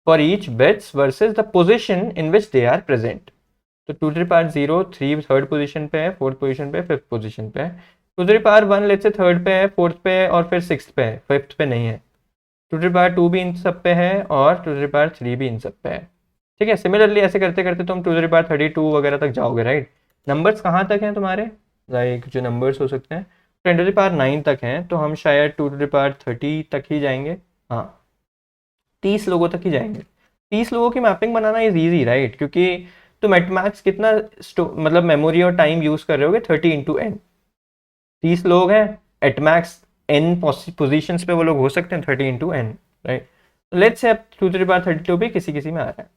for each bits versus the position in which they are present. तो 2 to the power 0 3 third position पे है, फोर्थ पोजीशन पे, फिफ्थ पोजीशन पे है। 2 to the power 1 let's say third पे है, फोर्थ पे है और फिर सिक्स्थ पे है, फिफ्थ पे नहीं है। 2 to the power 2 भी इन सब पे है और 2 to the power 3 भी इन सब पे है, ठीक है। सिमिलरली ऐसे करते करते तुम 2 to the power 32 वगैरह तक जाओगे, राइट। नंबर्स कहाँ तक हैं तुम्हारे, लाइक जो नंबर्स हो सकते हैं 10 to the power 9 तक हैं, तो हम शायद 2 to the power 30 तक ही जाएंगे, हाँ 30 लोगों तक ही जाएंगे। 30 लोगों की mapping banana is easy right, क्योंकि तुम एट मैक्स कितना मतलब मेमोरी और टाइम यूज कर रहे होगे 30 × n। 30 लोग हैं एट मैक्स, n पोजिशन पे वो लोग हो सकते हैं 30 × n राइट। लेट्स से अब 2^32 भी किसी किसी में आ रहा है।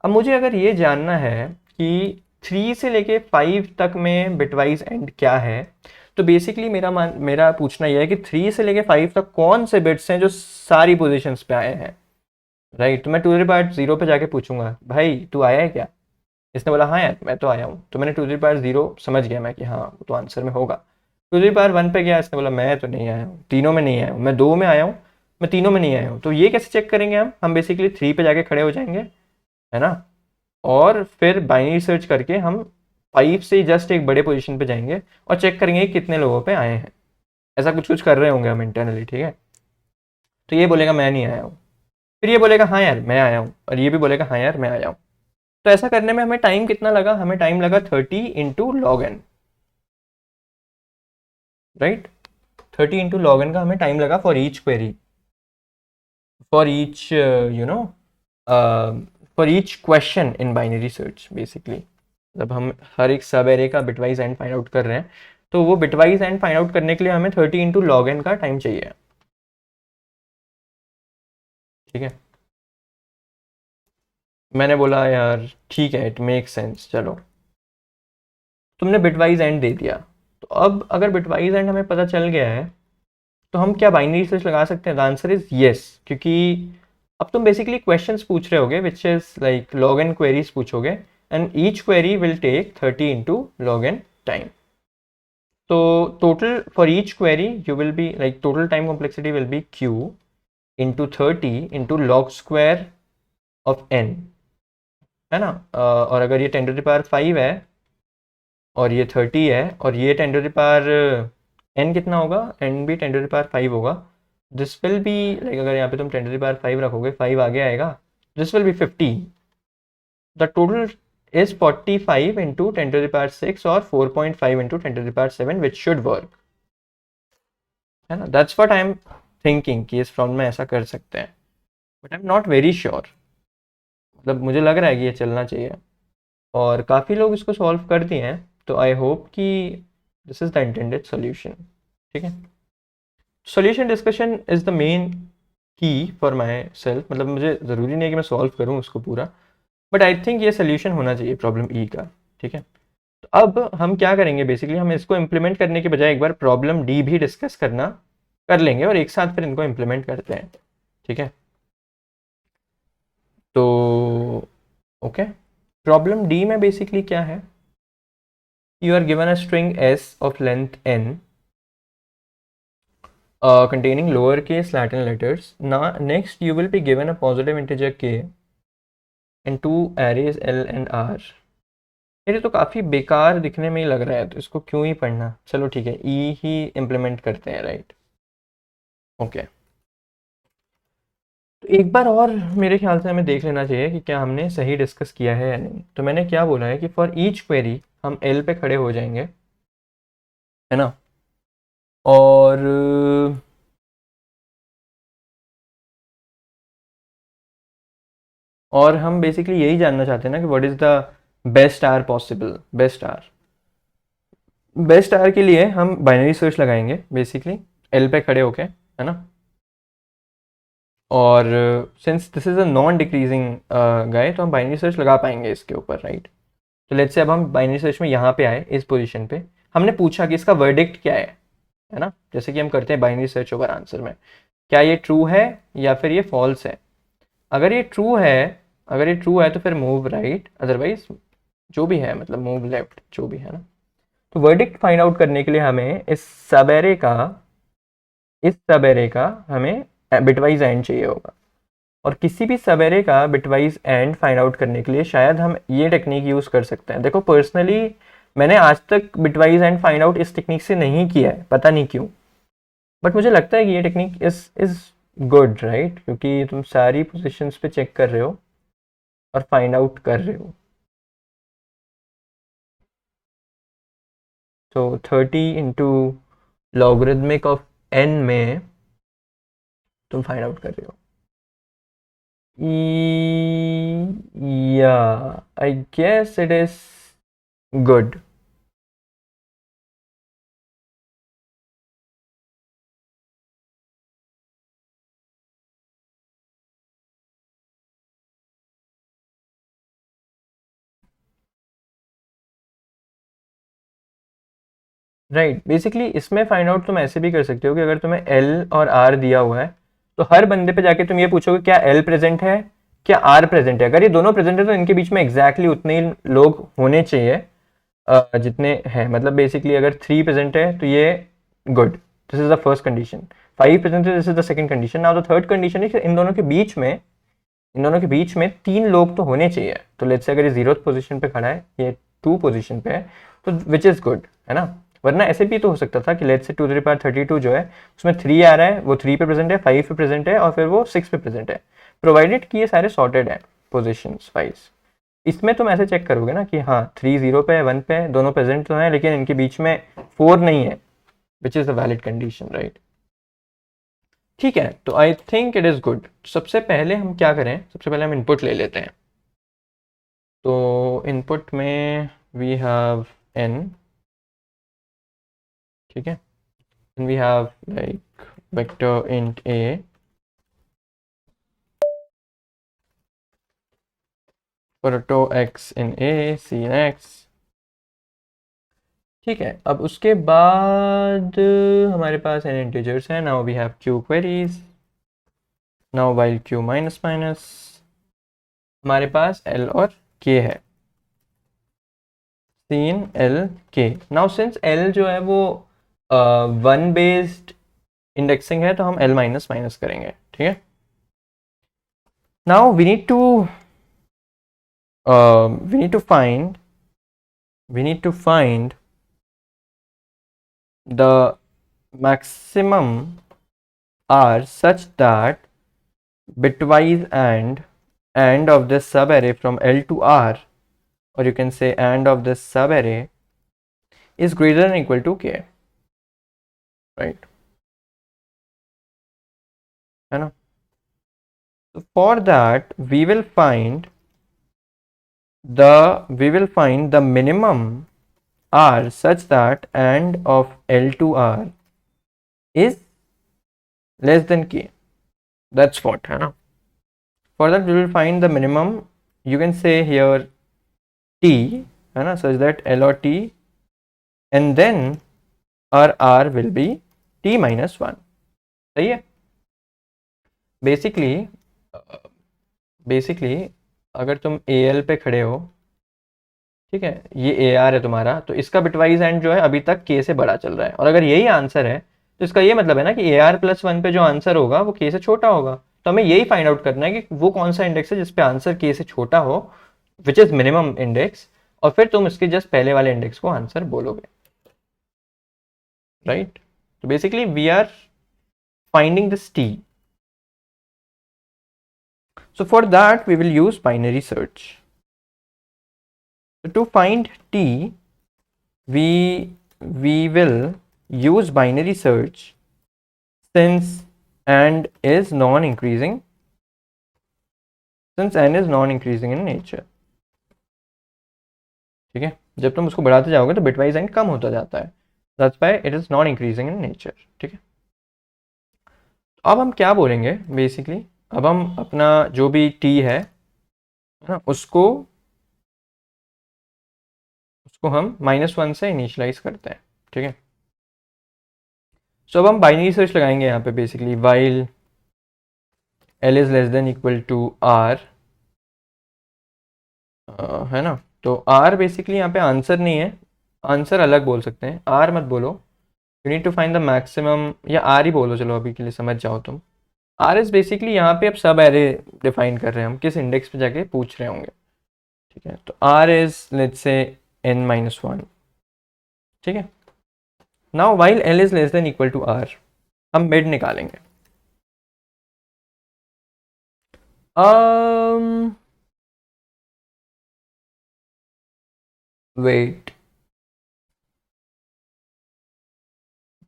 अब मुझे अगर ये जानना है कि 3 से लेके 5 तक में बिटवाइज एंड क्या है, तो बेसिकली मेरा पूछना यह है कि 3 से लेके 5 तक कौन से बिट्स हैं जो सारी पोजीशंस पे आए हैं राइट। तो मैं 2^0 पे जाके पूछूंगा भाई तू आया है क्या, इसने बोला हाँ यार मैं तो आया हूँ, तो मैंने 2^0 समझ गया मैं कि हाँ वो तो आंसर में होगा। 2^1 पे गया, इसने बोला मैं तो नहीं आया हूँ, तीनों में नहीं आया हूँ, मैं 2 में आया हूँ, मैं तीनों में नहीं आया हूँ। तो ये कैसे चेक करेंगे हम बेसिकली 3 पे जाके खड़े हो जाएंगे है ना, और फिर बाइनरी सर्च करके हम 5 से जस्ट एक बड़े पोजीशन पे जाएंगे और चेक करेंगे कि कितने लोगों पे आए हैं। ऐसा कुछ कुछ कर रहे होंगे हम इंटरनली, ठीक है। तो ये बोलेगा मैं नहीं आया हूँ, फिर ये बोलेगा हाँ यार मैं आया हूँ, और ये भी बोलेगा हाँ यार मैं आया हूँ। तो ऐसा करने में हमें टाइम कितना लगा, हमें टाइम लगा 30 × log n right. 30 × log n का हमें टाइम लगा for each query, for each you know for each question in binary search basically. जब हम हर एक सब एरे का बिटवाइज एंड फाइंड आउट कर रहे हैं, तो वो बिटवाइज एंड फाइंड आउट करने के लिए हमें 30 × log n का टाइम चाहिए, ठीक है। मैंने बोला यार ठीक है इट मेक सेंस, चलो तुमने बिटवाइज एंड दे दिया। तो अब अगर बिटवाइज एंड हमें पता चल गया है, तो हम क्या बाइनरी सर्च लगा सकते हैं? द आंसर इज येस, क्योंकि अब तुम बेसिकली क्वेश्चंस पूछ रहे होगे which is like log N queries पूछोगे, and each query will take 30 × log n time. तो total for each query you will be like total time complexity will be q into 30 × log² of n, है ना। और अगर ये 10⁵ है और ये 30 है और ये 10⁻n कितना होगा, n भी 10⁵ होगा। दिस विल बी लाइक अगर यहाँ पे तुम 10⁵ रखोगे 5 आगे आएगा, this will be 15। The total is 45 into 10⁶ और 4.5 इंटू 10⁻7 विच शुड वर्क, है ना। That's what I am thinking कि इस प्रॉब्लम में ऐसा कर सकते हैं, but I am not very sure. मतलब मुझे लग रहा है कि ये चलना चाहिए, और काफ़ी लोग इसको सॉल्व कर दिए हैं, तो आई होप कि this is the intended solution, ठीक है। Solution discussion is the main की फॉर माई सेल्फ, मतलब मुझे ज़रूरी नहीं है कि मैं सॉल्व करूँ उसको पूरा, बट आई थिंक ये सोल्यूशन होना चाहिए प्रॉब्लम ई का, ठीक है। तो अब हम क्या करेंगे, बेसिकली हम इसको इम्प्लीमेंट करने के बजाय एक बार प्रॉब्लम डी भी डिस्कस करना कर लेंगे, और एक साथ फिर इनको इम्प्लीमेंट करते हैं, ठीक है। तो ओके, प्रॉब्लम डी में बेसिकली क्या है, you are given a string s of length n containing lowercase Latin letters. Now next you will be given a positive integer k and two arrays l and r. ये तो काफ़ी बेकार दिखने में ही लग रहा है, तो इसको क्यों ही पढ़ना, चलो ठीक है ई ही इम्प्लीमेंट करते हैं, राइट। ओके, तो एक बार और मेरे ख्याल से हमें देख लेना चाहिए कि क्या हमने सही डिस्कस किया है या नहीं। तो मैंने क्या बोला है कि फॉर ईच क्वेरी हम एल पे खड़े हो जाएंगे, है ना, और हम बेसिकली यही जानना चाहते हैं ना कि what is the best R possible. Best R के लिए हम बाइनरी सर्च लगाएंगे बेसिकली एल पे खड़े होके, है ना। और since this is a non decreasing guy, तो हम बाइनरी सर्च लगा पाएंगे इसके ऊपर, राइट। तो लेट्स से अब हम बाइनरी सर्च में यहाँ पे आए इस पोजीशन पे, हमने पूछा कि इसका वर्डिक्ट क्या है ना, जैसे कि हम करते हैं बाइनरी सर्च ओवर आंसर में, क्या ये ट्रू है या फिर ये फॉल्स है। अगर ये ट्रू है, तो फिर मूव राइट, अदरवाइज जो भी है मतलब मूव लेफ्ट, जो भी है ना। तो वर्डिक्ट फाइंड आउट करने के लिए हमें इस सब एरे का हमें बिटवाइज एंड चाहिए होगा, और किसी भी सब एरे का बिटवाइज एंड फाइंड आउट करने के लिए शायद हम ये टेक्निक यूज कर सकते हैं। देखो पर्सनली मैंने आज तक बिटवाइज एंड फाइंड आउट इस टेक्निक से नहीं किया है, पता नहीं क्यों, बट मुझे लगता है कि ये टेक्निक इज गुड राइट, क्योंकि तुम सारी पोजिशंस पे चेक कर रहे हो और फाइंड आउट कर रहे हो। तो 30 इंटू लॉगरिदमिक ऑफ n में तुम फाइंड आउट कर रहे हो। Yeah, I guess it is good. Right, basically इसमें फाइंड आउट तुम ऐसे भी कर सकते हो कि अगर तुम्हें एल और आर दिया हुआ है तो हर बंदे पे जाके तुम ये पूछोगे क्या एल प्रेजेंट है, क्या आर प्रेजेंट है। अगर ये दोनों प्रेजेंट है तो इनके बीच में एग्जैक्टली उतने ही लोग होने चाहिए जितने हैं। मतलब बेसिकली अगर 3 प्रेजेंट है तो ये good, this is the first condition. 5 present है, this is the second condition. Now the third condition है इन दोनों के बीच में 3 लोग तो होने चाहिए। तो लेट्स से अगर ये 0th पोजीशन पे खड़ा है, ये 2 पोजीशन पे है, तो विच इज गुड, है ना। वरना ऐसे भी तो हो सकता था कि let's say 2 to the power 32 जो है उसमें 3 आ रहा है, वो 3 पे प्रेजेंट है, 5 पे प्रेजेंट है और फिर वो 6 पे प्रेजेंट है, प्रोवाइडेड कि ये सारे सॉर्टेड है पोजिशन वाइज। इसमें तुम ऐसे चेक करोगे ना कि हाँ 3 0 पे है, 1 पे है, दोनों प्रेजेंट तो हैं लेकिन इनके बीच में 4 नहीं है, which is the valid condition, right. ठीक है, तो I think it is good. सबसे पहले हम क्या करें, सबसे पहले हम इनपुट ले लेते हैं। तो इनपुट में वी हैव n, ठीक है, and we have like vector int a, proto x in a, c in x। ठीक है, अब उसके बाद हमारे पास n इंटीजर्स हैं। Now we have q queries. Now while q minus minus हमारे पास l और k है, seen l k। Now since l जो है वो वन बेस्ड इंडेक्सिंग है तो हम l माइनस माइनस करेंगे, ठीक है। Now we need to find the maximum r such that bitwise and of this subarray from L to R, or you can say and of this subarray is greater than or equal to k, right, है ना। So for that we will find the minimum r such that and of L to R is less than k, that's what, है ना। For that we will find the minimum, you can say here t, है ना, such that L or t and then our r will be t minus 1, सही है। Basically अगर तुम AL पे खड़े हो, ठीक है, ये AR है तुम्हारा, तो इसका बिटवाइज एंड जो है अभी तक k से बड़ा चल रहा है, और अगर यही आंसर है तो इसका ये मतलब है ना कि AR+1 पे जो आंसर होगा वो k से छोटा होगा। तो हमें यही फाइंड आउट करना है कि वो कौन सा इंडेक्स है जिसपे आंसर k से छोटा हो, विच इज मिनिमम इंडेक्स, और फिर तुम इसके जस्ट पहले वाले इंडेक्स को आंसर बोलोगे, राइट। तो basically we are finding this t। So for that we will use binary search. So to find t, we will use binary search since and is non-increasing, since n is non-increasing in nature, ठीक है। जब तुम उसको बढ़ाते जाओगे तो bitwise n कम होता जाता है, that's why it is non-increasing in nature, ठीक है। अब हम क्या बोलेंगे बेसिकली, अब हम अपना जो भी t है ना उसको हम -1 से इनिशियलाइज करते हैं, ठीक है। सो अब हम बाइनरी सर्च लगाएंगे यहाँ पे, basically while L is less than equal to R, है ना। तो R बेसिकली यहाँ पे आंसर नहीं है, आंसर अलग बोल सकते हैं, R मत बोलो। You need to find the maximum, या R ही बोलो, चलो अभी के लिए समझ जाओ तुम। R इज बेसिकली यहाँ पे अब सब एरे डिफाइन कर रहे हैं हम, किस इंडेक्स पे जाके पूछ रहे होंगे, ठीक है। तो R is let's say n-1, ठीक है। Now while L is less than equal to R, हम मिड निकालेंगे। वेट,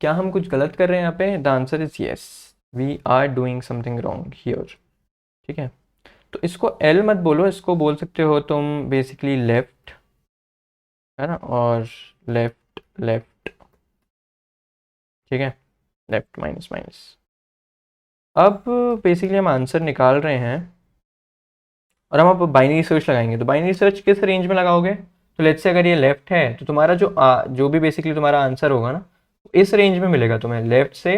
क्या हम कुछ गलत कर रहे हैं यहाँ पे? The answer is yes, we are doing something wrong here, ठीक है। तो इसको एल मत बोलो, इसको बोल सकते हो तुम बेसिकली लेफ्ट, है ना, और लेफ्ट लेफ्ट, ठीक है, लेफ्ट माइनस माइनस। अब बेसिकली हम आंसर निकाल रहे हैं और हम अब बाइनरी सर्च लगाएंगे। तो बाइनरी सर्च किस रेंज में लगाओगे? तो लेट्स से अगर ये लेफ्ट है तो तुम्हारा जो भी बेसिकली तुम्हारा आंसर होगा ना, इस रेंज में मिलेगा तुम्हें, लेफ्ट से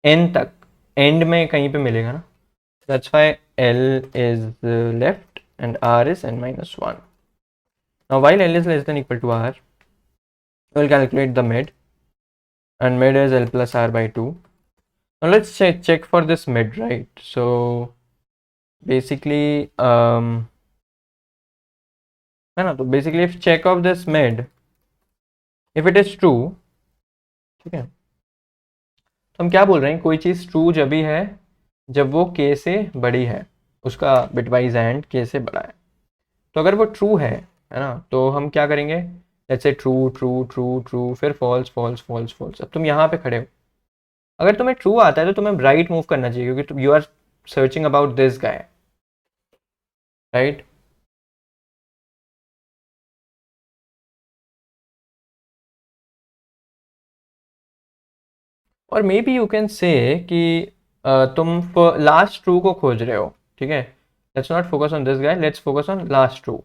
एन तक, एंड में कहीं पे मिलेगा ना। That's why L is left and R is n minus 1. Now while L is less than equal to R, we will calculate the mid, and mid is L plus R by 2. Now let's check for this mid, right? So basically है ना, तो basically if check of this mid, if it is true, ठीक है, तो हम क्या बोल रहे हैं, कोई चीज़ ट्रू जब भी है जब वो k से बड़ी है, उसका बिटवाइज एंड k से बड़ा है। तो अगर वो ट्रू है ना, तो हम क्या करेंगे, जैसे ट्रू ट्रू ट्रू ट्रू, फिर फॉल्स फॉल्स फॉल्स फॉल्स। अब तुम यहाँ पे खड़े हो, अगर तुम्हें ट्रू आता है तो तुम्हें राइट मूव करना चाहिए, क्योंकि you are searching about this guy, right. और मे बी यू कैन से कि तुम लास्ट ट्रू को खोज रहे हो, ठीक है। Let's not focus on this guy, let's focus on last true.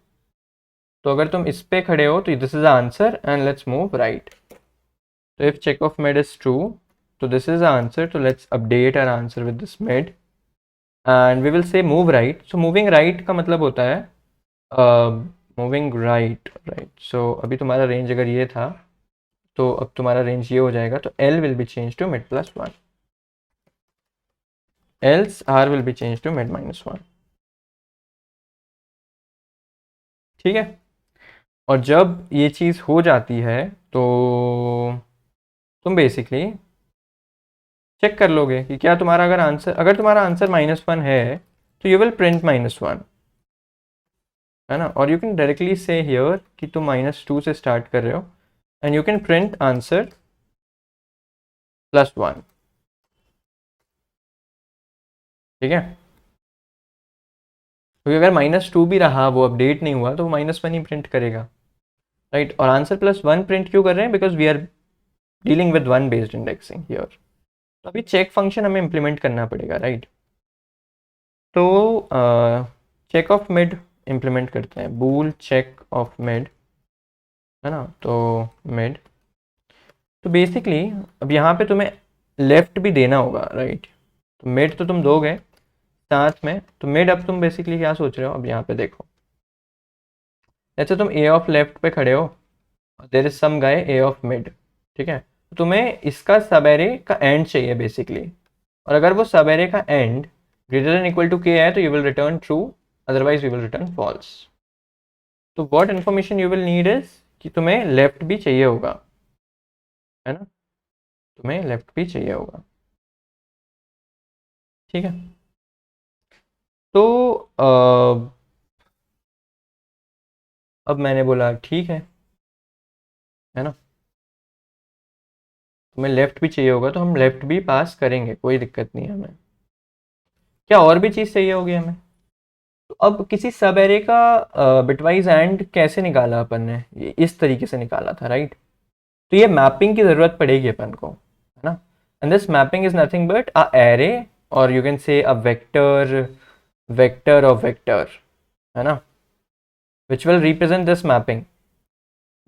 तो अगर तुम इस पे खड़े हो तो this is answer and let's move right. तो if check of mid is true, तो दिस इज आंसर, तो let's update our answer with this mid and we will say move right. So moving right का मतलब होता है moving right, right. सो अभी तुम्हारा range अगर ये था, तो अब तुम्हारा रेंज ये हो जाएगा, तो L will be change to mid plus 1, else R will be change to mid minus 1, ठीक है। और जब ये चीज़ हो जाती है तो तुम बेसिकली चेक कर लोगे कि क्या तुम्हारा अगर तुम्हारा आंसर -1 है तो यू विल प्रिंट -1, है ना। और यू कैन डायरेक्टली से हियर कि तुम -2 से स्टार्ट कर रहे हो and you can print answer +1, ठीक है। क्योंकि अगर -2 भी रहा, वो अपडेट नहीं हुआ, तो वो -1 ही प्रिंट करेगा, राइट। और आंसर +1 प्रिंट क्यों कर रहे हैं? Because we are dealing with one based indexing here. तो अभी चेक फंक्शन हमें इम्प्लीमेंट करना पड़ेगा, राइट। तो चेक ऑफ मिड इम्प्लीमेंट करते हैं, बूल चेक ऑफ मिड, है ना। तो मिड, तो बेसिकली अब यहाँ पे तुम्हें लेफ्ट भी देना होगा, राइट। तो मिड तो तुम दोगे साथ में, तो मिड अब तुम बेसिकली क्या सोच रहे हो, अब यहाँ पे देखो, जैसे तुम ए ऑफ लेफ्ट पे खड़े हो, there is some guy a of mid, ठीक है। तो तुम्हें इसका सब एरे का एंड चाहिए बेसिकली, और अगर वो सब एरे का and greater than equal to k है तो you will return true, otherwise you will return false. तो what information you will need is कि तुम्हें लेफ्ट भी चाहिए होगा, है ना, तुम्हें लेफ्ट भी चाहिए होगा, ठीक है। तो अब मैंने बोला ठीक है ना, तुम्हें लेफ्ट भी चाहिए होगा, तो हम लेफ्ट भी पास करेंगे, कोई दिक्कत नहीं है हमें। क्या और भी चीज़ चाहिए होगी हमें? तो अब किसी सब एरे का बिटवाइज एंड कैसे निकाला अपन ने, ये इस तरीके से निकाला था, राइट। तो ये मैपिंग की ज़रूरत पड़ेगी अपन को, है ना। And this mapping is nothing but a array, और you can say a vector, vector of vector, है ना, which will represent this mapping,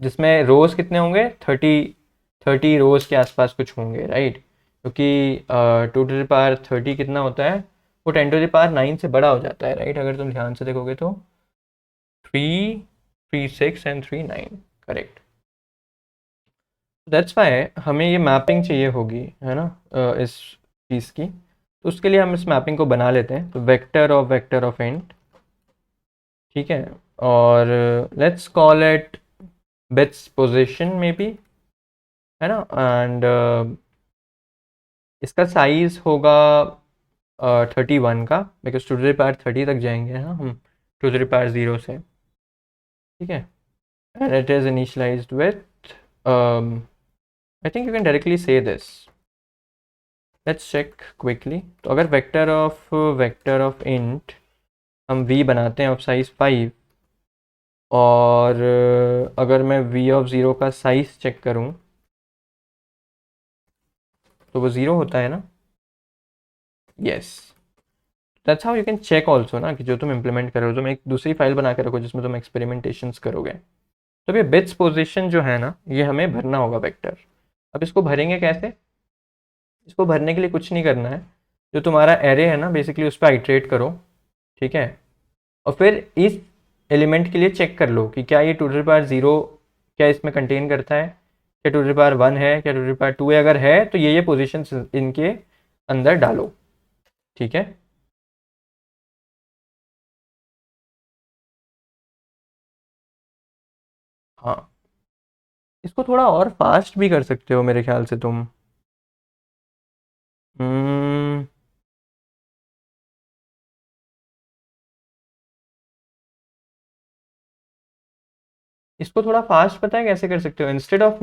जिसमें रोज कितने होंगे, 30 रोज के आसपास कुछ होंगे, राइट। क्योंकि 2 to the power 30 कितना होता है, वो 10 to the power 9 से बड़ा हो जाता है, राइट। अगर तुम ध्यान से देखोगे तो 3 3 6 एंड 3 9, करेक्ट। दैट्स वाई हमें ये मैपिंग चाहिए होगी, है ना, इस चीज़ की। तो उसके लिए हम इस मैपिंग को बना लेते हैं, तो वेक्टर ऑफ इंट, ठीक है। और let's call it bits position में भी, है ना। एंड इसका साइज होगा 31 का, बिकॉज 2 to the power 30 तक जाएंगे ना हम 2 to the power 0 से, ठीक है। And it is initialised with I think you can directly से दिस, लेट्स चेक क्विकली। तो अगर वेक्टर ऑफ इंट हम v बनाते हैं ऑफ साइज 5, और अगर मैं v ऑफ 0 का साइज चेक करूं तो वो 0 होता है ना। Yes, that's how you can check also ना, कि जो तुम इम्प्लीमेंट कर रहे हो, तुम एक दूसरी फाइल बना के रखो जिसमें तुम एक्सपेरिमेंटेशंस करोगे। तो ये बिट्स पोजीशन जो है ना, ये हमें भरना होगा वेक्टर। अब इसको भरेंगे कैसे? इसको भरने के लिए कुछ नहीं करना है, जो तुम्हारा एरे है ना बेसिकली उस पर आइट्रेट करो, ठीक है, और फिर इस एलिमेंट के लिए चेक कर लो कि क्या ये टू टू पावर 0 क्या इसमें कंटेन करता है, क्या टू टू पावर 1 है, क्या टू टू पावर 2 है। अगर है तो ये पोजीशन इनके अंदर डालो, ठीक है। हाँ, इसको थोड़ा और फास्ट भी कर सकते हो मेरे ख्याल से तुम। हम्म, इसको थोड़ा फास्ट पता है कैसे कर सकते हो? Instead of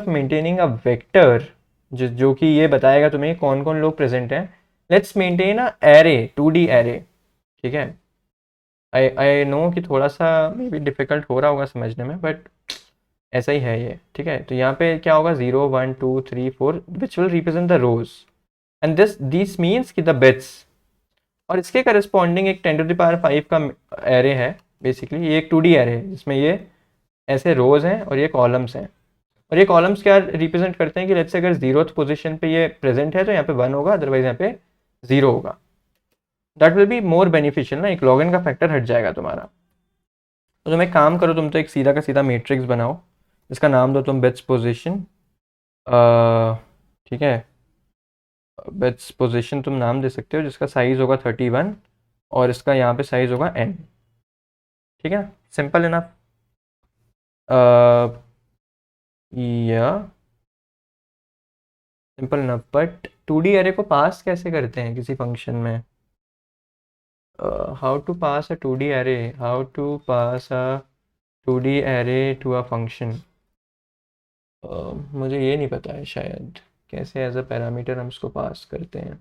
maintaining a vector जो कि ये बताएगा तुम्हें कौन कौन लोग प्रेजेंट हैं, let's maintain a array, 2D array, ठीक है। आई आई नो कि थोड़ा सा मे बी डिफिकल्ट हो रहा होगा समझने में, बट ऐसा ही है ये, ठीक है। तो यहाँ पे क्या होगा, 0 1 2 3 4 which will represent the rows, and this means कि द बिट्स, और इसके करस्पॉन्डिंग एक 10⁵ का एरे है। बेसिकली ये एक 2D एरे है जिसमें ये ऐसे रोज हैं और ये कॉलम्स हैं। और ये कॉलम्स क्या रिप्रेजेंट करते हैं कि लेट्स से अगर 0th पोजीशन पे ये प्रेजेंट है तो यहाँ पे 1 होगा, अदरवाइज यहाँ पे 0 होगा। That will be more beneficial ना, एक लॉगिन का फैक्टर हट जाएगा तुम्हारा। तो तुम एक काम करो, तुम तो एक सीधा का सीधा मैट्रिक्स बनाओ, जिसका नाम दो तुम बिट्स पोजीशन, ठीक है। बिट्स पोजीशन तुम नाम दे सकते हो, जिसका साइज होगा 31 और इसका यहाँ पे साइज होगा n, ठीक है। Simple enough. या simple enough, but 2D array को पास कैसे करते हैं किसी फंक्शन में? How to pass a 2D array, how to pass a 2D array to a function? मुझे ये नहीं पता है शायद, कैसे एज अ पैरामीटर हम इसको पास करते हैं।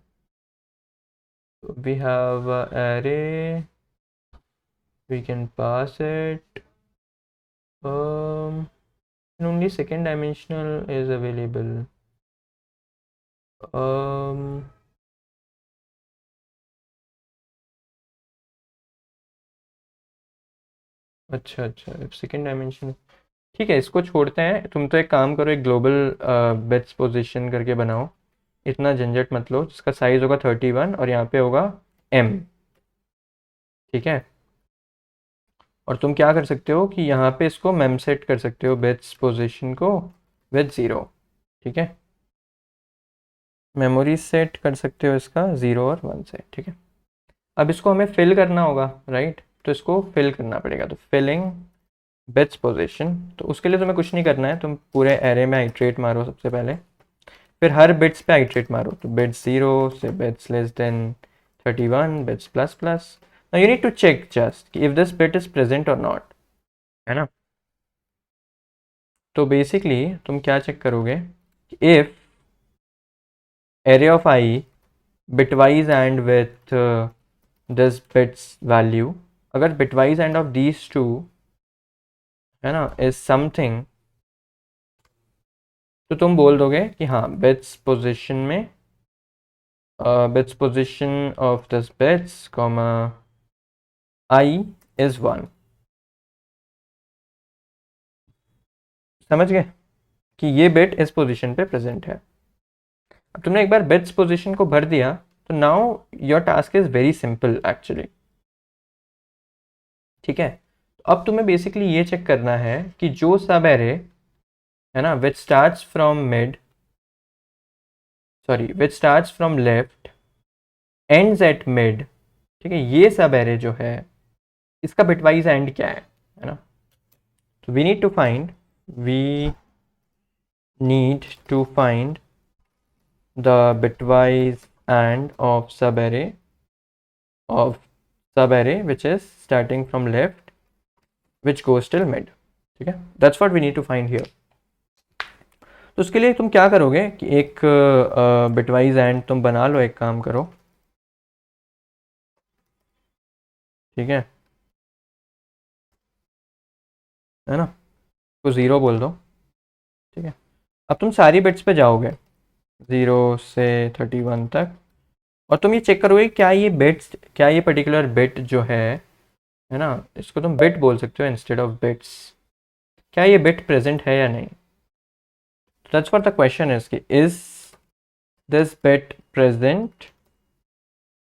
We have array, we can pass it, only second dimensional is available. um, अच्छा अच्छा, सेकेंड डायमेंशन, ठीक है, इसको छोड़ते हैं। तुम तो एक काम करो, एक ग्लोबल बेट्स पोजीशन करके बनाओ, इतना झंझट मत लो, जिसका साइज होगा 31 और यहाँ पे होगा m, ठीक है। और तुम क्या कर सकते हो कि यहाँ पे इसको मेम सेट कर सकते हो बेट्स पोजीशन को विद 0, ठीक है। मेमोरी सेट कर सकते हो इसका 0 और 1 से, ठीक है। अब इसको हमें फिल करना होगा, राइट? तो इसको फिल करना पड़ेगा, तो फिलिंग बिट्स पोजीशन, तो उसके लिए तुम्हें कुछ नहीं करना है, तुम पूरे एरे में आइट्रेट मारो सबसे पहले, फिर हर बिट्स पे आइट्रेट मारो, तो बिट्स 0 से bits less than 31 bits plus plus. Now you need to check just कि if this bit is present और नॉट, है ना। तो बेसिकली तुम क्या चेक करोगे, if array of i bitwise and with this bits value, अगर bitwise and of these two, है ना, is something, तो तुम बोल दोगे कि हाँ बिट्स पोजीशन में bits position of this bits comma I is 1। समझ गए कि ये बिट इस पोजीशन पे प्रेजेंट है। अब तुमने एक बार बिट्स पोजीशन को भर दिया, तो now your task is very simple actually, ठीक है। अब तुम्हें बेसिकली ये चेक करना है कि जो सब एरे है ना, विच starts from mid, sorry which starts from left ends at mid, ठीक है, ये सब एरे जो है इसका बिटवाइज एंड क्या है ना। तो we need to find the bitwise and of subarray which is starting from left which goes till mid, ठीक है। That's what we need to find here. तो उसके लिए तुम क्या करोगे कि एक बिटवाइज एंड तुम बना लो, एक काम करो, ठीक है ना, तो 0 बोल दो। ठीक है, अब तुम सारी बिट्स पे जाओगे 0 से 31 तक, और तुम ये चेक करोगे क्या ये बिट्स, क्या ये पर्टिकुलर बिट जो है ना, इसको तुम बिट बोल सकते हो इंस्टेड ऑफ बिट्स, क्या ये बिट प्रेजेंट है या नहीं। That's what the question is कि is this bit present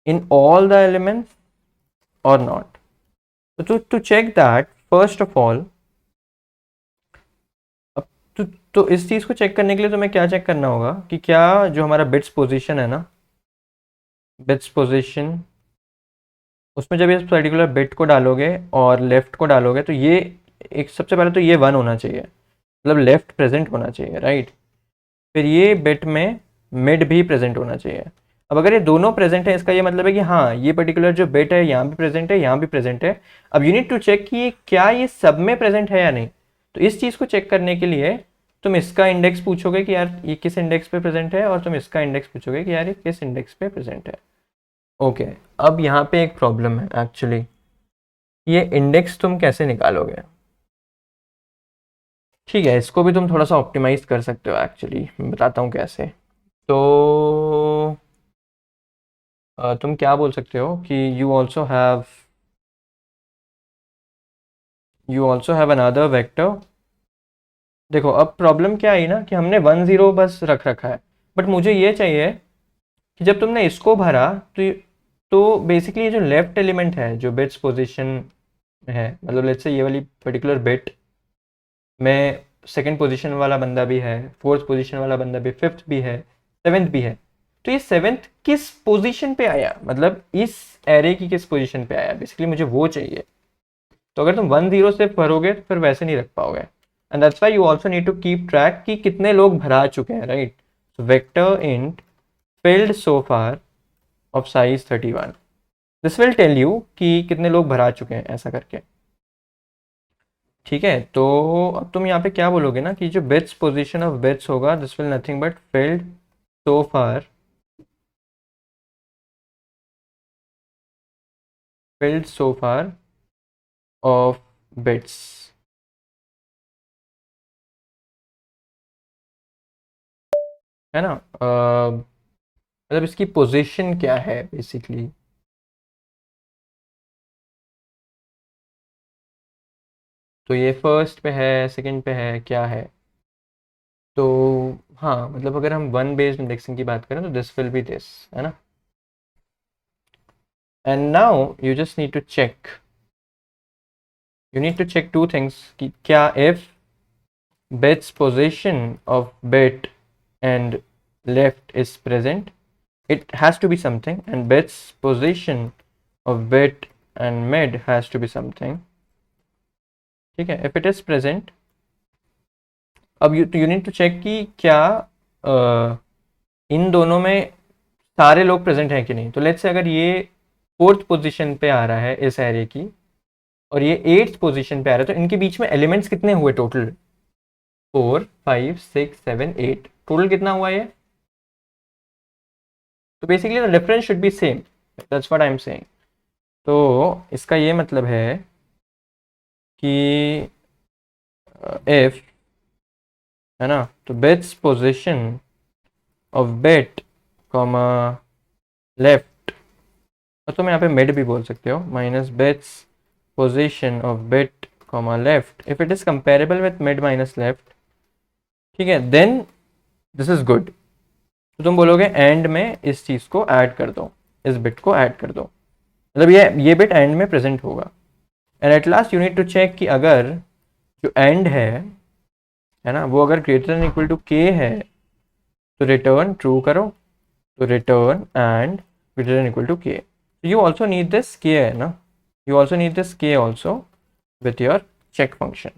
in all the elements और नॉट। तो to check that first of all, अब तो इस चीज़ को चेक करने के लिए तुम्हें क्या चेक करना होगा कि क्या जो हमारा बिट्स पोजीशन है ना, बिट्स पोजीशन, उसमें जब इस पर्टिकुलर बिट को डालोगे और लेफ्ट को डालोगे तो ये एक, सबसे पहले तो ये 1 होना चाहिए, मतलब लेफ्ट प्रेजेंट होना चाहिए, राइट। फिर ये बिट में मिड भी प्रेजेंट होना चाहिए। अब अगर ये दोनों प्रेजेंट है, इसका ये मतलब है कि हाँ ये पर्टिकुलर जो बिट है यहाँ भी प्रेजेंट है, यहाँ भी प्रेजेंट है। अब यू नीड टू चेक कि क्या ये सब में प्रेजेंट है या नहीं। तो इस चीज़ को चेक करने के लिए तुम इसका इंडेक्स पूछोगे कि यार ये किस इंडेक्स पे प्रेजेंट है, और तुम इसका इंडेक्स पूछोगे कि यार ये किस इंडेक्स पे प्रेजेंट है। ओके, अब यहाँ पे एक प्रॉब्लम है एक्चुअली, ये इंडेक्स तुम कैसे निकालोगे। ठीक है, इसको भी तुम थोड़ा सा ऑप्टिमाइज कर सकते हो एक्चुअली, मैं बताता हूँ कैसे। तो तुम क्या बोल सकते हो कि you also have another vector. देखो अब प्रॉब्लम क्या आई ना कि हमने 1 0 बस रख रखा है, बट मुझे ये चाहिए कि जब तुमने इसको भरा तो बेसिकली ये जो लेफ्ट एलिमेंट है जो बिट्स पोजीशन है, मतलब लेट्स से ये वाली पर्टिकुलर बिट में सेकंड पोजीशन वाला बंदा भी है, फोर्थ पोजीशन वाला बंदा भी, फिफ्थ भी है, सेवेंथ भी है। तो ये सेवेंथ किस पोजीशन पे आया, मतलब इस एरे की किस पोजीशन पे आया, बेसिकली मुझे वो चाहिए। तो अगर तुम 1 0 से भरोगे तो फिर वैसे नहीं रख पाओगे, and that's why you also need to keep track कि कितने लोग भरा चुके हैं, right. So vector int filled so far of size 31, this will tell you कि कितने लोग भरा चुके हैं ऐसा करके। ठीक है, तो अब तुम यहाँ पे क्या बोलोगे ना कि जो बिट्स पोजीशन ऑफ बिट्स होगा, this will nothing but field so far, field so far of bits, है ना। मतलब इसकी पोजीशन क्या है बेसिकली। तो ये फर्स्ट पे है, सेकंड पे है, क्या है। तो हाँ, मतलब अगर हम वन बेस्ड इंडेक्सिंग की बात करें तो दिस विल बी दिस, है ना। And now you need to check two things कि क्या if bits position of bit and left is present, it has to be something, and bits position of bit and mid has to be something। ठीक है, if it is present, अब you need to check कि क्या इन दोनों में सारे लोग present हैं कि नहीं। तो लेट्स से अगर ये फोर्थ पोजीशन पे आ रहा है इस एरे की, और ये एट्थ पोजीशन पे आ रहा है, तो इनके बीच में एलिमेंट्स कितने हुए टोटल, 4 5 6 7 8, टोटल कितना हुआ ये। तो basically the difference should be same, that's what I am saying. तो इसका ये मतलब है कि इफ, है ना, तो bits position of bit comma left, और तुम यहाँ पे मिड भी बोल सकते हो, minus bits position of bit comma left if it is comparable with mid minus left. ठीक है, देन दिस इज गुड। तो तुम बोलोगे एंड में इस चीज को ऐड कर दो, इस बिट को ऐड कर दो, मतलब ये बिट एंड में प्रेजेंट होगा। And at last you need to check कि अगर जो एंड है ना, वो अगर greater than equal to k है तो रिटर्न ट्रू करो, तो return and greater than equal to k. You also need this k, है ना, you also need this k also with your check function.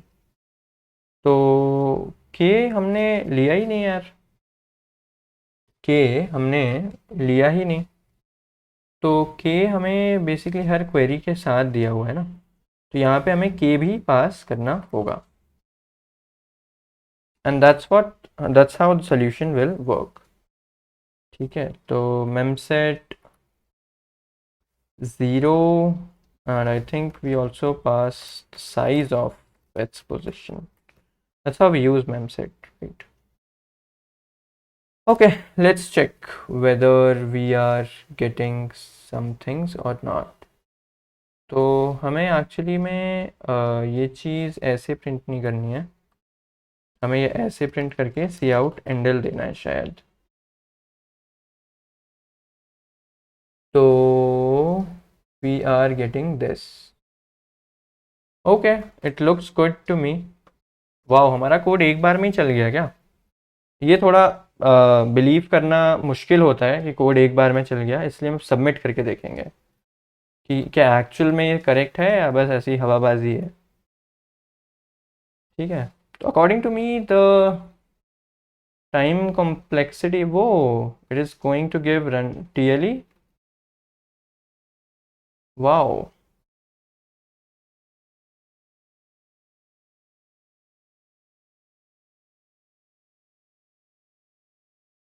तो के हमने लिया ही नहीं यार, के हमने लिया ही नहीं। तो के हमें बेसिकली हर क्वेरी के साथ दिया हुआ है ना, तो यहाँ पे हमें के भी पास करना होगा, and that's how the solution will work. ठीक है, तो ma'am set 0 and I think we also pass the size of its position. That's how we use memset, right? Okay, let's check whether we are getting some things or not. तो हमें actually में ये चीज़ ऐसे print नहीं करनी है, हमें ये ऐसे प्रिंट करके सी आउट एंडल देना है शायद. तो we are getting this. Okay, it looks good to me. Wow, हमारा कोड एक बार में ही चल गया क्या? ये थोड़ा बिलीव करना मुश्किल होता है कि कोड एक बार में चल गया, इसलिए हम सबमिट करके देखेंगे कि क्या एक्चुअल में ये करेक्ट है या बस ऐसी हवाबाजी है. ठीक है, तो according to me the time complexity, वो it is going to give run TLE. Wow,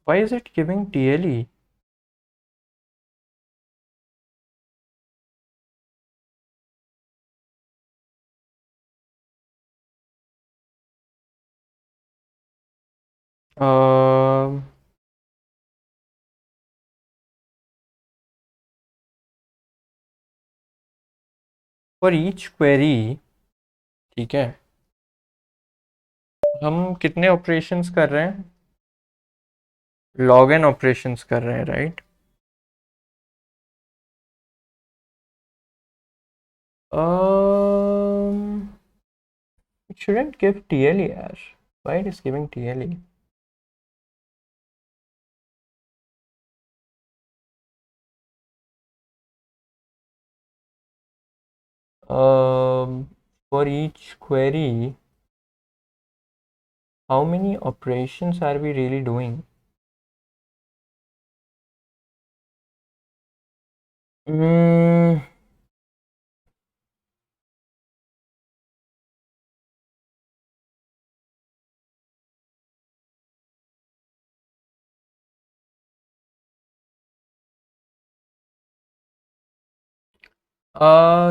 why is it giving TLE? Um, for each query, ठीक है, हम कितने ऑपरेशंस कर रहे हैं? लॉग एन ऑपरेशंस कर रहे हैं, right? It shouldn't give TLE यार. Why it is giving TLE? For each query, how many operations are we really doing? Hmm.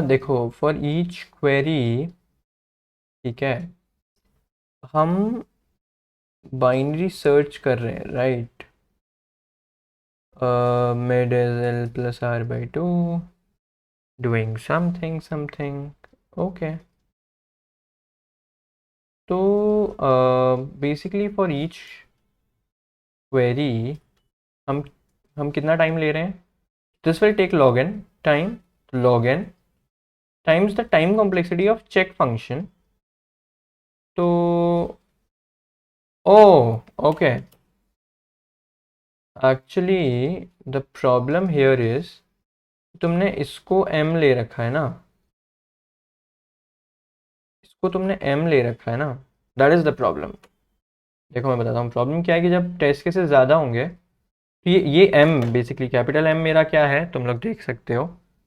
देखो, फॉर ईच क्वेरी, ठीक है, हम बाइनरी सर्च कर रहे हैं, right? Mid is L plus R by 2, doing something. Okay. तो basically for each query हम हम कितना टाइम ले रहे हैं? This will take log n time. log n times the time complexity of check function. तो oh, okay, actually the problem here is, तुमने इसको m ले रखा है ना, इसको तुमने m ले रखा है ना, दैट इज़ द प्रॉब्लम. देखो मैं बताता हूँ प्रॉब्लम क्या है, कि जब टेस्ट केसेस ज़्यादा होंगे तो ये m बेसिकली कैपिटल M मेरा क्या है, तुम लोग देख सकते हो,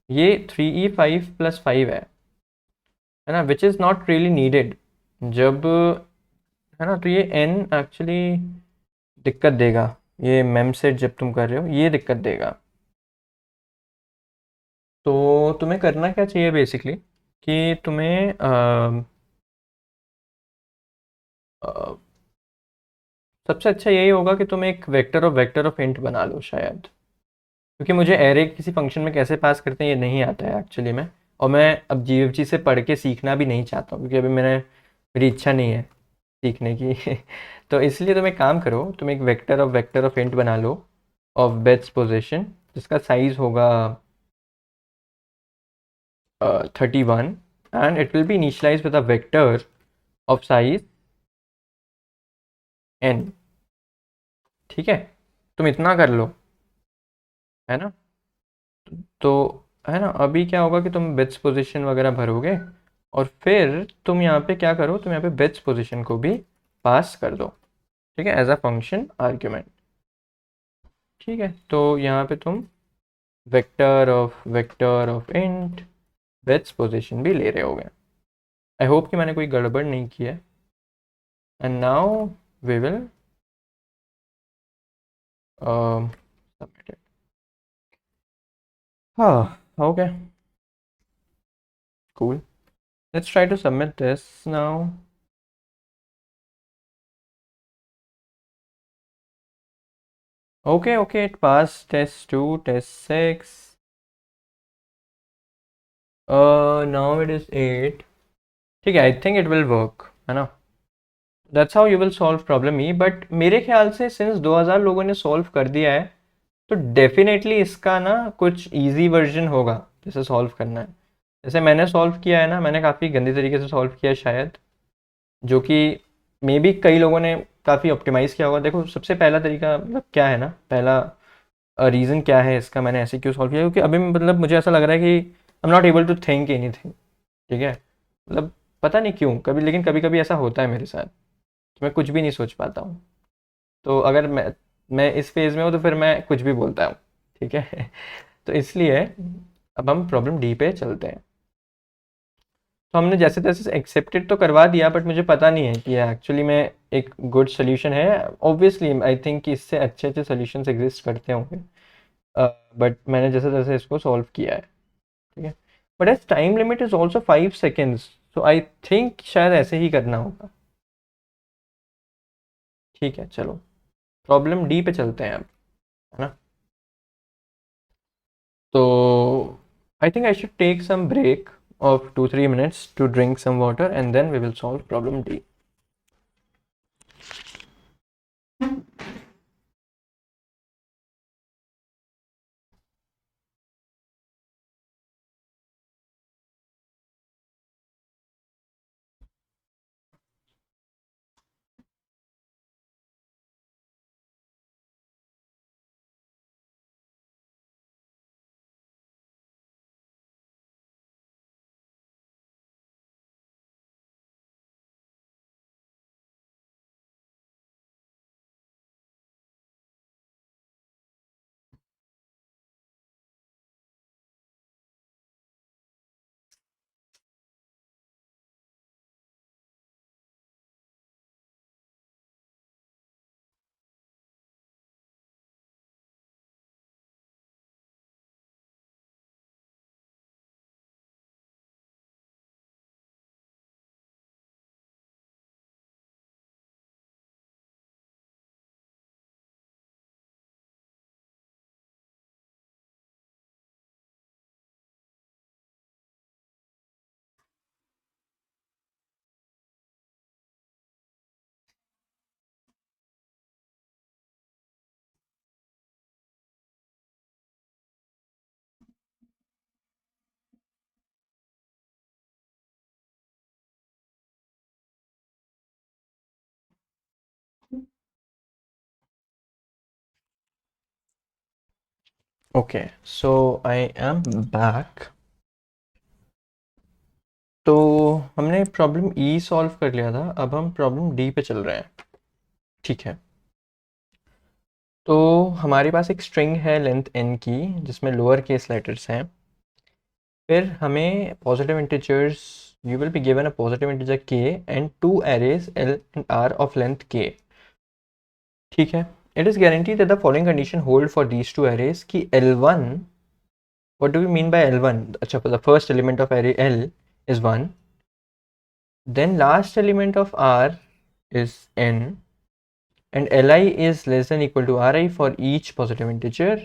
ये 3e5 + 5 है ना, which is not really needed. जब, है ना, तो ये n एक्चुअली दिक्कत देगा. ये मेम सेट जब तुम कर रहे हो ये दिक्कत देगा. तो तुम्हें करना क्या चाहिए बेसिकली, कि तुम्हें सबसे अच्छा यही होगा कि तुम एक वेक्टर ऑफ इंट बना लो शायद, क्योंकि मुझे एरे किसी फंक्शन में कैसे पास करते हैं ये नहीं आता है एक्चुअली में, और मैं अब जीएफजी से पढ़ के सीखना भी नहीं चाहता हूँ, क्योंकि अभी मेरी इच्छा नहीं है सीखने की. तो इसलिए तुम एक काम करो, तुम एक वेक्टर ऑफ इंट बना लो ऑफ बेट्स पोजिशन, जिसका साइज होगा 31, and it will be initialize with a vector of size n. ठीक है, तुम इतना कर लो, है ना. तो है ना, अभी क्या होगा कि तुम बिट्स पोजीशन वगैरह भरोगे, और फिर तुम यहाँ पे क्या करो, तुम यहाँ पे बिट्स पोजीशन को भी पास कर दो, ठीक है, एज अ फंक्शन आर्ग्यूमेंट. ठीक है, तो यहाँ पे तुम vector of int bits position भी ले रहे होगे. आई होप कि मैंने कोई गड़बड़ नहीं की है. And now we will submit it. हाँ, okay. cool. Let's try to submit this now. Okay, it passed test 2, test 6. Now it is 8. ठीक है, I think it will work, है ना? That's how you will solve problem E. But मेरे ख्याल से since 2000 लोगों ने solve कर दिया है, तो डेफिनेटली इसका ना कुछ इजी वर्जन होगा जैसे सॉल्व करना है. जैसे मैंने सॉल्व किया है ना, मैंने काफ़ी गंदी तरीके से सॉल्व किया है शायद, जो कि मे बी कई लोगों ने काफ़ी ऑप्टिमाइज़ किया होगा. देखो, सबसे पहला तरीका मतलब क्या है ना, पहला रीज़न क्या है इसका मैंने ऐसे क्यों सॉल्व किया, क्योंकि अभी मतलब मुझे ऐसा लग रहा है कि I am not able to think anything. ठीक है, मतलब पता नहीं क्यों कभी, लेकिन कभी कभी ऐसा होता है मेरे साथ कि मैं कुछ भी नहीं सोच पाता हूँ. तो अगर मैं इस फेज़ में हूँ तो फिर मैं कुछ भी बोलता हूँ. ठीक है. तो इसलिए अब हम प्रॉब्लम डी पे चलते हैं. तो हमने जैसे तैसे एक्सेप्टेड तो करवा दिया, बट मुझे पता नहीं है कि एक्चुअली में एक गुड सोल्यूशन है. ऑब्वियसली आई थिंक कि इससे अच्छे अच्छे सोल्यूशंस एग्जिस्ट करते होंगे, बट मैंने जैसे तैसे इसको सॉल्व किया है. ठीक है, but as time limit is also 5 seconds, तो आई थिंक शायद ऐसे ही करना होगा. ठीक है, चलो प्रॉब्लम डी पे चलते हैं अब, है ना? तो I think I should take some break of 2-3 minutes to drink some water and then we will solve problem D. Okay, so I am back. तो हमने प्रॉब्लम ई सॉल्व कर लिया था, अब हम प्रॉब्लम डी पे चल रहे हैं. ठीक है, तो हमारे पास एक स्ट्रिंग है लेंथ n की जिसमें लोअर केस लेटर्स हैं. फिर हमें positive integers, you will be given a positive integer k and 2 arrays l and r of length k. ठीक है, it is guaranteed that the following condition hold for these two arrays कि l1, what do we mean by l1? अच्छा, the first element of array l is 1, then last element of r is n, and li is less than equal to ri for each positive integer,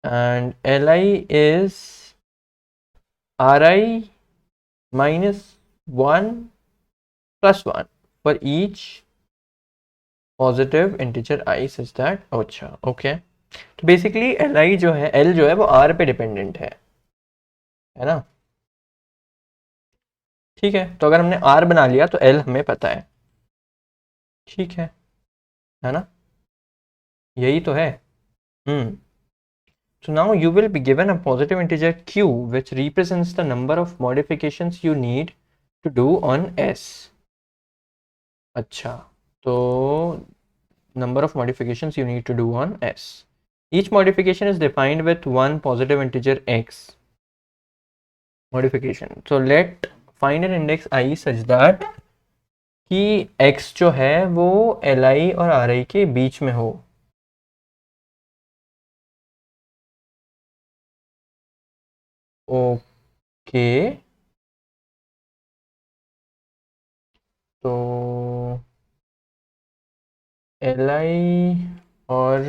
and li is ri minus 1 plus 1 for each positive integer I such that. अच्छा, okay, तो basically li जो है, l जो है वो r पे dependent है ना? ठीक है, तो अगर हमने r बना लिया तो l हमें पता है. ठीक है ना? यही तो है. हम्म. So now you will be given a positive integer q which represents the number of modifications you need to do on s. अच्छा, तो number of modifications you need to do on s. Each modification is defined with one positive integer x modification. So let find an index I such that कि x जो है वो li और ri के बीच में हो. ओके, li और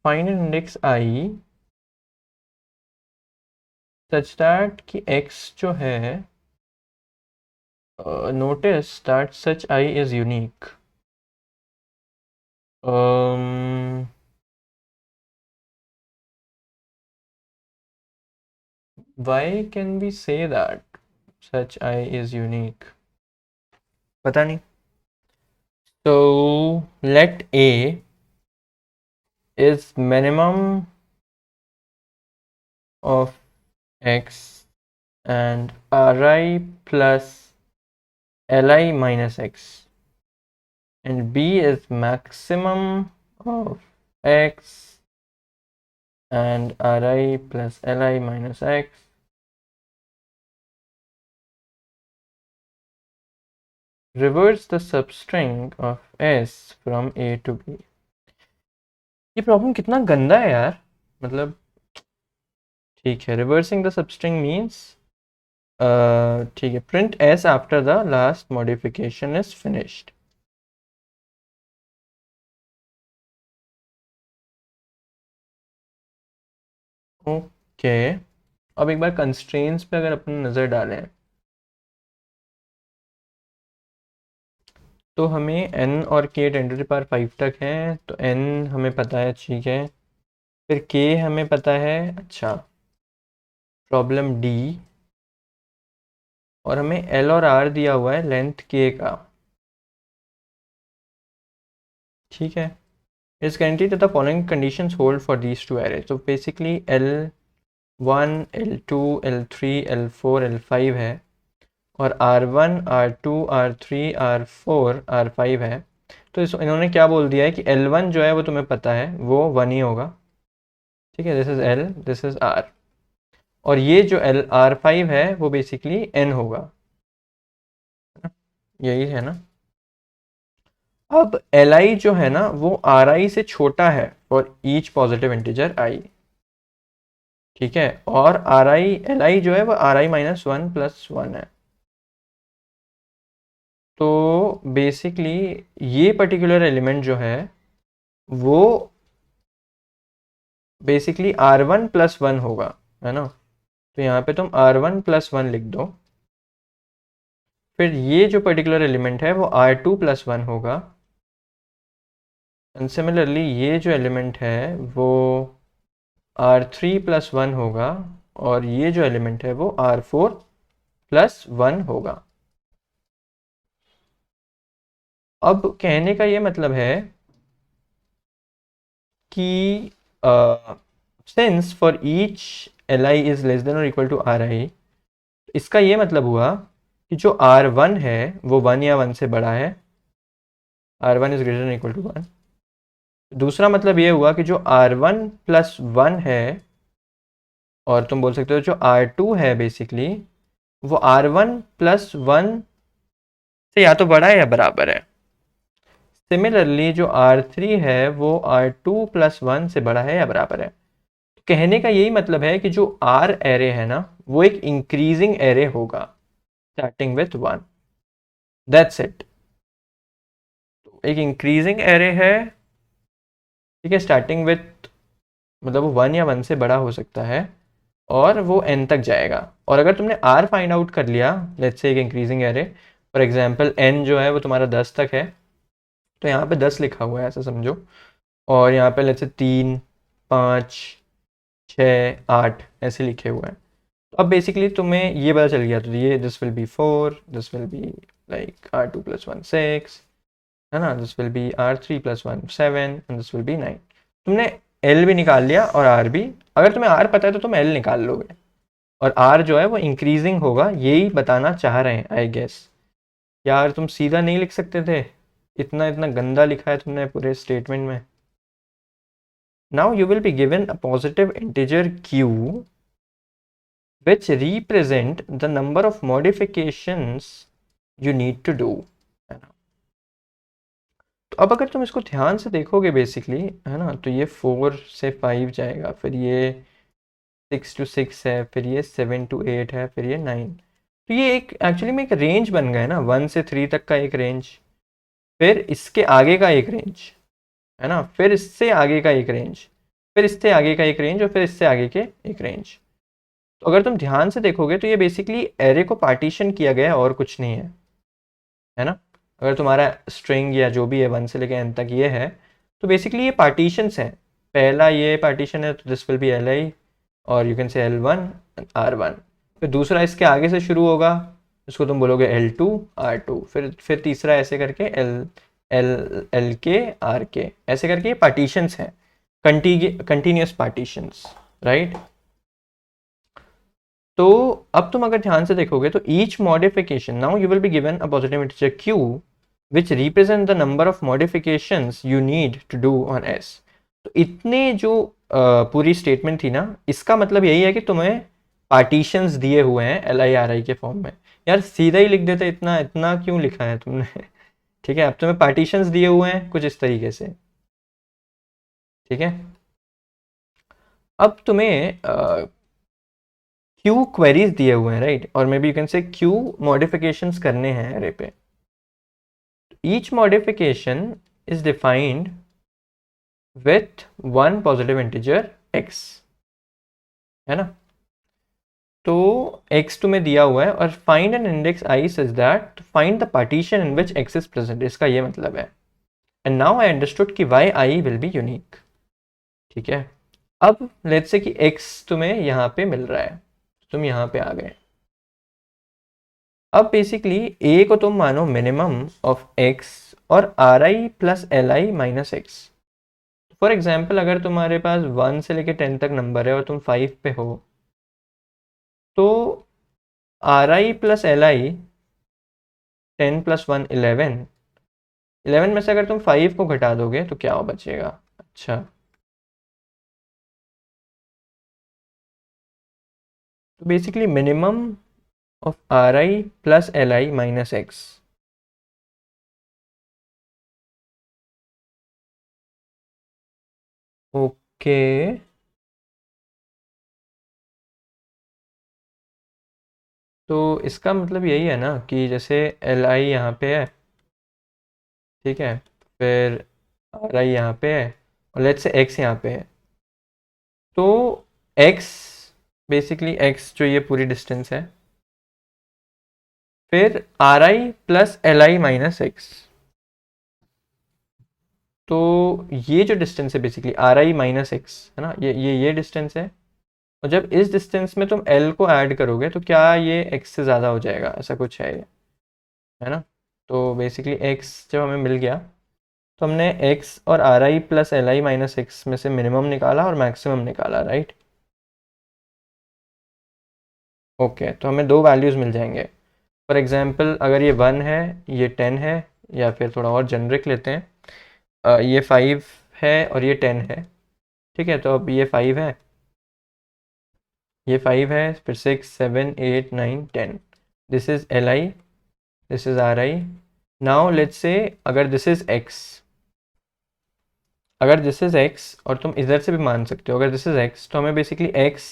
find an index I such that कि x जो है notice that such I is unique. Why can we say that such I is unique? पता नहीं. So let A is minimum of x and Ri plus Li minus x, and B is maximum of x and Ri plus Li minus x. Reverse the substring of S from A to B. ये problem कितना गंदा है यार. मतलब ठीक है, reversing the substring means ठीक है, print S after the last modification is finished. Okay, अब एक बार कंस्ट्रेंट्स पे अगर अपन नज़र डालें तो हमें n और k 10⁵ तक है. तो n हमें पता है, ठीक है. फिर k हमें पता है. अच्छा, प्रॉब्लम D, और हमें L और R दिया हुआ है लेंथ k का. ठीक है. It's guaranteed that the following conditions hold for these two array. तो basically L1 L2 L3 L4 L5 है, और R1 R2 R3 R4 R5 है. तो इन्होंने क्या बोल दिया है कि L1 जो है वो तुम्हें पता है वो 1 ही होगा. ठीक है, this is L, this is R, और ये जो R5 है वो बेसिकली N होगा. यही है ना. अब Li जो है ना वो Ri से छोटा है for each positive integer I. ठीक है, और Li जो है वो Ri माइनस 1 प्लस 1 है. तो बेसिकली ये पर्टिकुलर एलिमेंट जो है वो बेसिकली R1 प्लस 1 होगा, है ना. तो यहाँ पे तुम R1 प्लस 1 लिख दो. फिर ये जो पर्टिकुलर एलिमेंट है वो R2 प्लस 1 होगा. एंड सिमिलरली ये जो एलिमेंट है वो R3 प्लस 1 होगा, और ये जो एलिमेंट है वो R4 प्लस 1 होगा. अब कहने का ये मतलब है कि since for each Li is less then और इक्वल टू Ri, इसका ये मतलब हुआ कि जो R1 है वो 1 या 1 से बड़ा है. R1 is greater than equal to 1. दूसरा मतलब ये हुआ कि जो R1 प्लस 1 है, और तुम बोल सकते हो जो R2 है बेसिकली वो R1 प्लस 1 से या तो बड़ा है या बराबर है. सिमिलरली जो R3 है वो R2 प्लस 1 से बड़ा है या बराबर है. कहने का यही मतलब है कि जो R एरे है ना वो एक इंक्रीजिंग एरे होगा स्टार्टिंग विथ 1. That's it. एक इंक्रीजिंग एरे है, ठीक है, स्टार्टिंग विथ मतलब वो 1 या 1 से बड़ा हो सकता है और वो n तक जाएगा. और अगर तुमने R फाइंड आउट कर लिया, लेट्स से एक increasing array, for example n जो है वो तुम्हारा 10 तक है, तो यहाँ पे 10 लिखा हुआ है ऐसा समझो, और यहाँ पे लेट्स से 3 5 6 8 ऐसे लिखे हुए हैं. तो अब बेसिकली तुम्हें ये पता चल गया, तो ये this will be 4, this will be like R2 plus 1 6, है ना, this will be R3 plus 1 7 and this will be 9. तुमने L भी निकाल लिया और R भी. अगर तुम्हें R पता है तो तुम L निकाल लोगे, और R जो है वो इंक्रीजिंग होगा, यही बताना चाह रहे हैं आई गेस. यार तुम सीधा नहीं लिख सकते थे, इतना इतना गंदा लिखा है तुमने पूरे स्टेटमेंट में. Now you will be given a positive integer Q which represent the number of modifications you need to do, है ना. तो अब अगर तुम इसको ध्यान से देखोगे बेसिकली, है ना, तो ये 4 से 5 जाएगा, फिर ये 6 to 6 है, फिर ये 7 to 8 है, फिर ये 9. तो ये एक एक्चुअली में एक रेंज बन गया है ना, 1 से 3 तक का एक रेंज. फिर इसके आगे का एक रेंज, है ना, फिर इससे आगे का एक रेंज, फिर इससे आगे का एक रेंज और फिर इससे आगे के एक रेंज। तो अगर तुम ध्यान से देखोगे तो ये बेसिकली एरे को पार्टीशन किया गया है और कुछ नहीं है ना। अगर तुम्हारा स्ट्रिंग या जो भी है 1 से लेकर एन तक ये है, तो बेसिकली ये पार्टीशंस हैं। पहला ये पार्टीशन है तो this will be L I, और यू कैन से L1 R1। फिर दूसरा इसके आगे से शुरू होगा, इसको तुम बोलोगे L2 R2। फिर तीसरा ऐसे करके एल के आर के, ऐसे करके ये पार्टीशंस हैं, कंटिन्यूस पार्टीशंस, राइट। तो अब तुम अगर ध्यान से देखोगे तो each modification, now you will be given a positive integer q which represent the number of modifications you need to do on s। तो इतने जो पूरी स्टेटमेंट थी ना, इसका मतलब यही है कि तुम्हें पार्टीशंस दिए हुए हैं एल आई आर आई के फॉर्म में। यार सीधा ही लिख देते, इतना इतना क्यों लिखा है तुमने ठीक है, अब तुम्हें पार्टीशंस दिए हुए हैं कुछ इस तरीके से, ठीक है। अब तुम्हें क्यू क्वेरीज दिए हुए हैं, राइट, और मे बी यू कैन से क्यू मॉडिफिकेशंस करने हैं एरे पे। Each modification is defined with one positive integer x, है ना। तो x तुम्हें दिया हुआ है और find an index i such that to find the partition in which x is present, इसका ये मतलब है। एंड नाउ आई अंडरस्टूड कि y i will be unique, ठीक है। अब लेट्स से कि x तुम्हें यहाँ पे मिल रहा है, तुम यहाँ पे आ गए। अब बेसिकली a को तुम मानो मिनिमम ऑफ x और ri plus L I minus x. For example अगर तुम्हारे पास 1 से लेकर 10 तक नंबर है और तुम 5 पे हो, तो ri plus L I 10 plus 1 11, 11 में से अगर तुम 5 को घटा दोगे तो क्या बचेगा। अच्छा, तो basically minimum of ri plus L I minus x. Okay, तो इसका मतलब यही है ना कि जैसे एल आई यहाँ पे है, ठीक है, फिर आर आई यहाँ पे है और लेट्स से एक्स यहाँ पे है। तो एक्स, बेसिकली एक्स जो ये पूरी डिस्टेंस है, फिर are I plus L I minus x. तो ये जो डिस्टेंस है basically are I minus x, है ना, ये डिस्टेंस है। और जब इस डिस्टेंस में तुम एल को ऐड करोगे तो क्या ये एक्स से ज़्यादा हो जाएगा, ऐसा कुछ है ये, है ना। तो बेसिकली एक्स जब हमें मिल गया तो हमने x और are I plus L I minus x में से मिनिमम निकाला और मैक्सिमम निकाला, राइट। ओके, तो हमें दो वैल्यूज़ मिल जाएंगे। फॉर एग्जांपल अगर ये 1 है, ये 10 है, या फिर थोड़ा और जेनरिक लेते हैं, ये 5 है और ये 10 है, ठीक है। तो अब ये 5 है, ये 5 है, फिर 6 7 8 9 10, this is L I, this is are I. Now let's say अगर दिस इज़ एक्स, अगर दिस इज एक्स और तुम इधर से भी मान सकते हो, अगर दिस इज एक्स तो हमें बेसिकली एक्स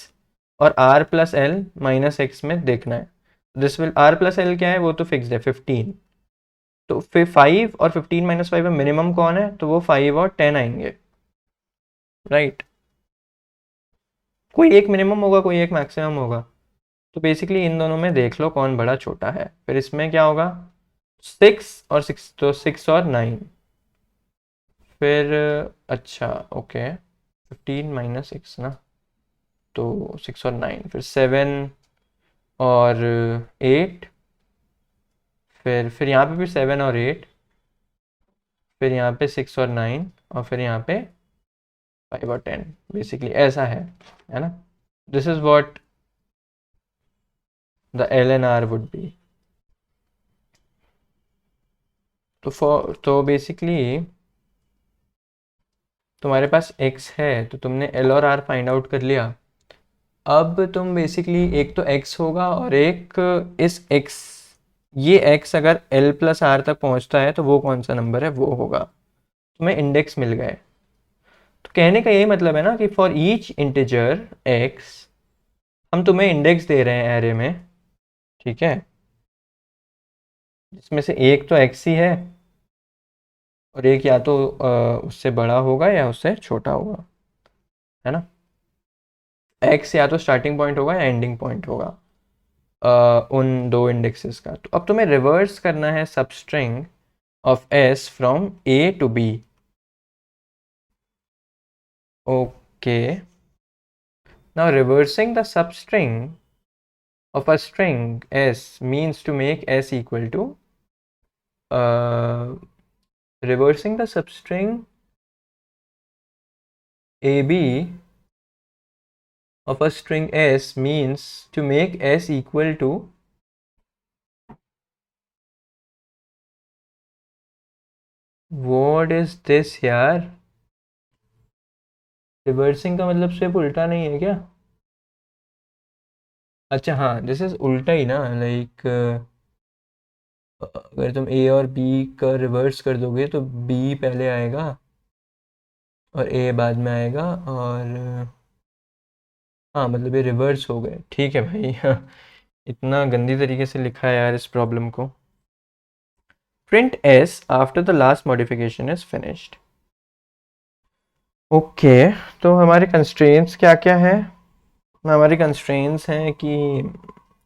और R plus L minus x में देखना है। This will R plus L क्या है, वो तो फिक्स्ड है 15। तो फिर 5 और 15 माइनस 5 में मिनिमम कौन है, तो वो 5 और 10 आएंगे, राइट। कोई एक मिनिमम होगा, कोई एक मैक्सिमम होगा। तो बेसिकली इन दोनों में देख लो कौन बड़ा छोटा है। फिर इसमें क्या होगा, 6 और 6, तो 6 और 9, फिर अच्छा ओके 15 माइनस 6 ना, तो 6 और 9, फिर 7 और 8, फिर यहाँ पे भी 7 और 8, फिर यहाँ पे 6 और 9, और फिर यहाँ पे 5 और 10, बेसिकली ऐसा है ना। This is what the L and R would be. तो बेसिकली तुम्हारे पास x है तो तुमने l और r फाइंड आउट कर लिया। अब तुम बेसिकली एक तो x होगा और एक इस x, ये x अगर l प्लस आर तक पहुंचता है तो वो कौन सा नंबर है, वो होगा। तुम्हें इंडेक्स मिल गए। तो कहने का यही मतलब है ना कि फॉर ईच इंटीजर x हम तुम्हें इंडेक्स दे रहे हैं एरे में, ठीक है, जिसमें से एक तो x ही है और एक या तो उससे बड़ा होगा या उससे छोटा होगा, है ना। एक्स या तो स्टार्टिंग पॉइंट होगा या एंडिंग पॉइंट होगा उन दो इंडेक्सेस का। तो अब तुम्हें रिवर्स करना है substring of S from a to b. Okay, now reversing the substring of a string s means to make s equal to uh, reversing the substring ab of a string s means to make s equal to what is this यार। Reversing का मतलब सिर्फ उल्टा नहीं है क्या? अच्छा हाँ, दिस इज उल्टा ही ना, लाइक अगर तुम ए और बी का रिवर्स कर दोगे तो बी पहले आएगा और ए बाद में आएगा, और हाँ मतलब ये रिवर्स हो गए। ठीक है भाई इतना गंदी तरीके से लिखा है यार इस प्रॉब्लम को। Print S after the last modification is finished. Okay, तो हमारे कंस्ट्रेंट्स क्या क्या है? हमारे कंस्ट्रेंट्स हैं कि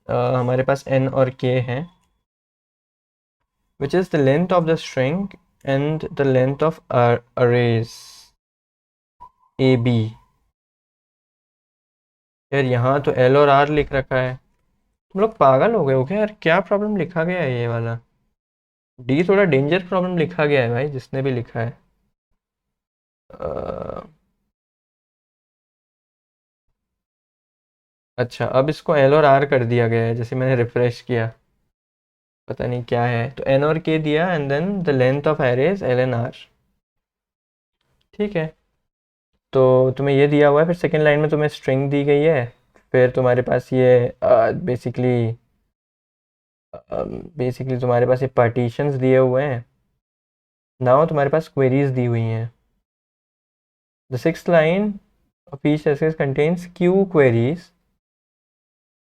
हमारे पास n और k हैं, which is the length of the string and the length of arrays a b। यार यहाँ तो l और r लिख रखा है, तुम लोग पागल हो गए हो क्या यार? क्या प्रॉब्लम लिखा गया है ये वाला? डी थोड़ा डेंजर प्रॉब्लम लिखा गया है भाई, जिसने भी लिखा है। अच्छा, अब इसको एल और आर कर दिया गया है, जैसे मैंने रिफ्रेश किया, पता नहीं क्या है। तो एन और के दिया and then the length of arrays L and R. ठीक है, तो तुम्हें ये दिया हुआ है, फिर सेकेंड लाइन में तुम्हें स्ट्रिंग दी गई है, फिर तुम्हारे पास ये बेसिकली तुम्हारे पास ये पार्टीशंस दिए हुए हैं। नाउ तुम्हारे पास क्वेरीज दी हुई हैं। The sixth line of each cases contains q queries,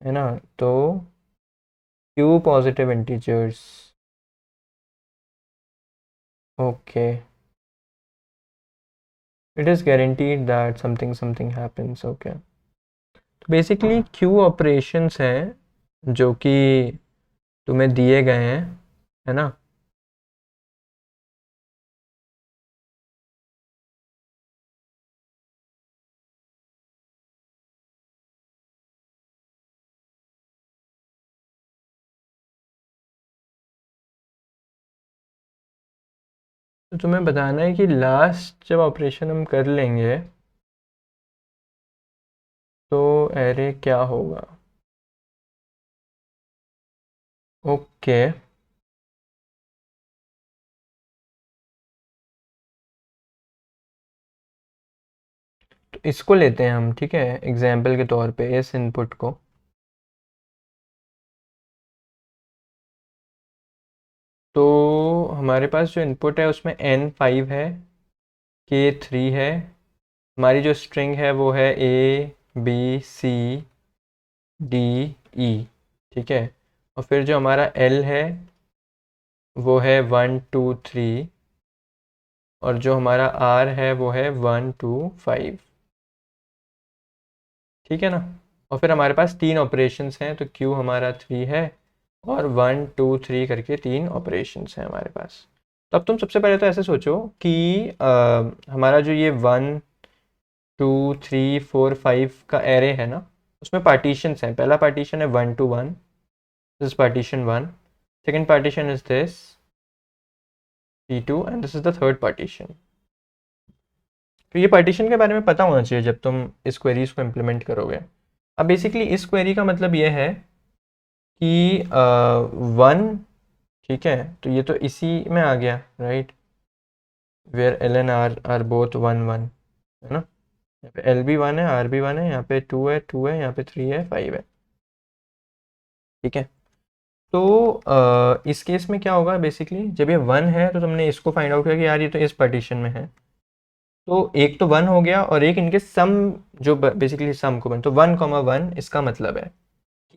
है ना। तो q positive integers. Okay, it is guaranteed that something happens। okay, तो बेसिकली क्यू ऑपरेशंस हैं जो कि तुम्हें दिए गए हैं, है ना। तो तुम्हें बताना है कि लास्ट जब ऑपरेशन हम कर लेंगे तो एरे क्या होगा। ओके, तो इसको लेते हैं हम, ठीक है, एग्जाम्पल के तौर पे इस इनपुट को। तो हमारे पास जो इनपुट है उसमें n5 है, k3 है, हमारी जो स्ट्रिंग है वो है a b c d e, ठीक है। और फिर जो हमारा l है वो है 1 2 3, और जो हमारा r है वो है 1 2 5, ठीक है ना। और फिर हमारे पास तीन ऑपरेशंस हैं, तो q हमारा 3 है और 1 2 3 करके तीन ऑपरेशंस हैं हमारे पास। तो अब तुम सबसे पहले तो ऐसे सोचो कि हमारा जो ये 1 2 3 4 5 का एरे है ना, उसमें पार्टीशंस हैं। पहला पार्टीशन है 1 to 1, this is partition 1, second partition is this P2 and this is the third partition. तो ये पार्टीशन के बारे में पता होना चाहिए जब तुम इस क्वेरीज को इम्प्लीमेंट करोगे। अब बेसिकली इस क्वेरी का मतलब ये है कि 1, ठीक है, तो ये तो इसी में आ गया, right, where L and R both 1 1, है ना। यहाँ पे एल भी 1 है, आर भी 1 है, यहाँ पे 2 है 2 है, यहाँ पे 3 है 5 है, ठीक है। तो इस केस में क्या होगा, बेसिकली जब ये 1 है तो तुमने इसको फाइंड आउट किया कि यार ये तो इस पार्टीशन में है, तो एक तो 1 हो गया और एक इनके सम, जो बेसिकली सम को बन, तो 1,1 इसका मतलब है,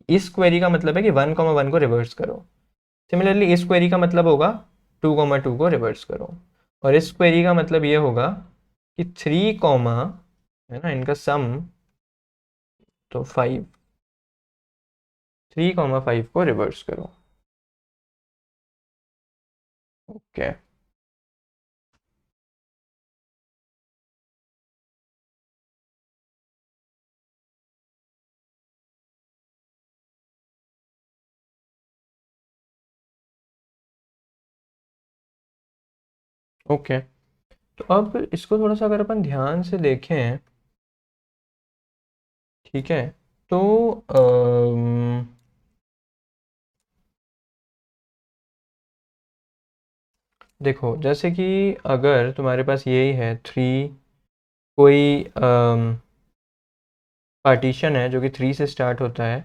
इस क्वेरी का मतलब है कि 1,1 को रिवर्स करो। सिमिलरली इस क्वेरी का मतलब होगा 2,2 को रिवर्स करो। और इस क्वेरी का मतलब ये होगा कि 3 कॉमा है ना, इनका सम तो 5, 3,5 को रिवर्स करो। Okay okay. तो अब इसको थोड़ा सा अगर अपन ध्यान से देखें, ठीक है, तो देखो जैसे कि अगर तुम्हारे पास यही है 3, कोई पार्टीशन है जो कि 3 से स्टार्ट होता है,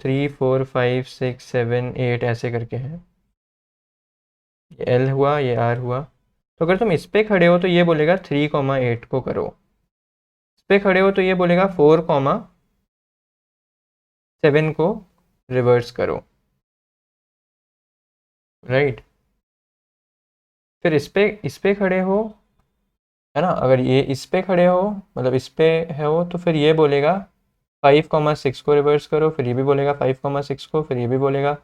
3 4 5 6 7 8 ऐसे करके है, ये एल हुआ, ये आर हुआ। तो अगर तुम इस पे खड़े हो तो ये बोलेगा 3,8 को करो, इस पे खड़े हो तो ये बोलेगा 4,7 को रिवर्स करो, राइट। फिर इस पे खड़े हो, है ना, अगर ये इस पे खड़े हो, मतलब इस पे है हो, तो फिर ये बोलेगा 5,6 को रिवर्स करो, फिर ये भी बोलेगा 5,6 को, फिर ये भी बोलेगा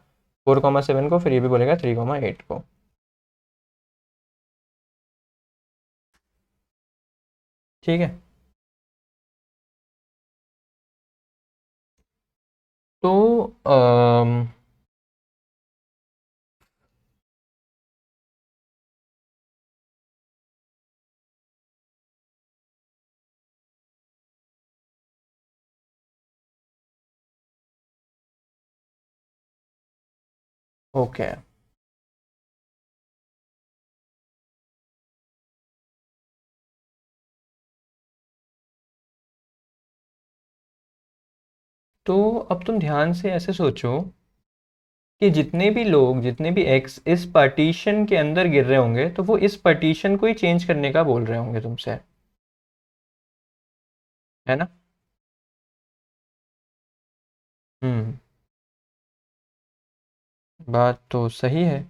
4,7 को, फिर ये भी बोलेगा 3,8 को। ठीक है, तो ओके, तो अब तुम ध्यान से ऐसे सोचो कि जितने भी लोग, जितने भी एक्स इस पार्टीशन के अंदर गिर रहे होंगे, तो वो इस पार्टीशन को ही चेंज करने का बोल रहे होंगे तुमसे, है ना। हम्म, बात तो सही है।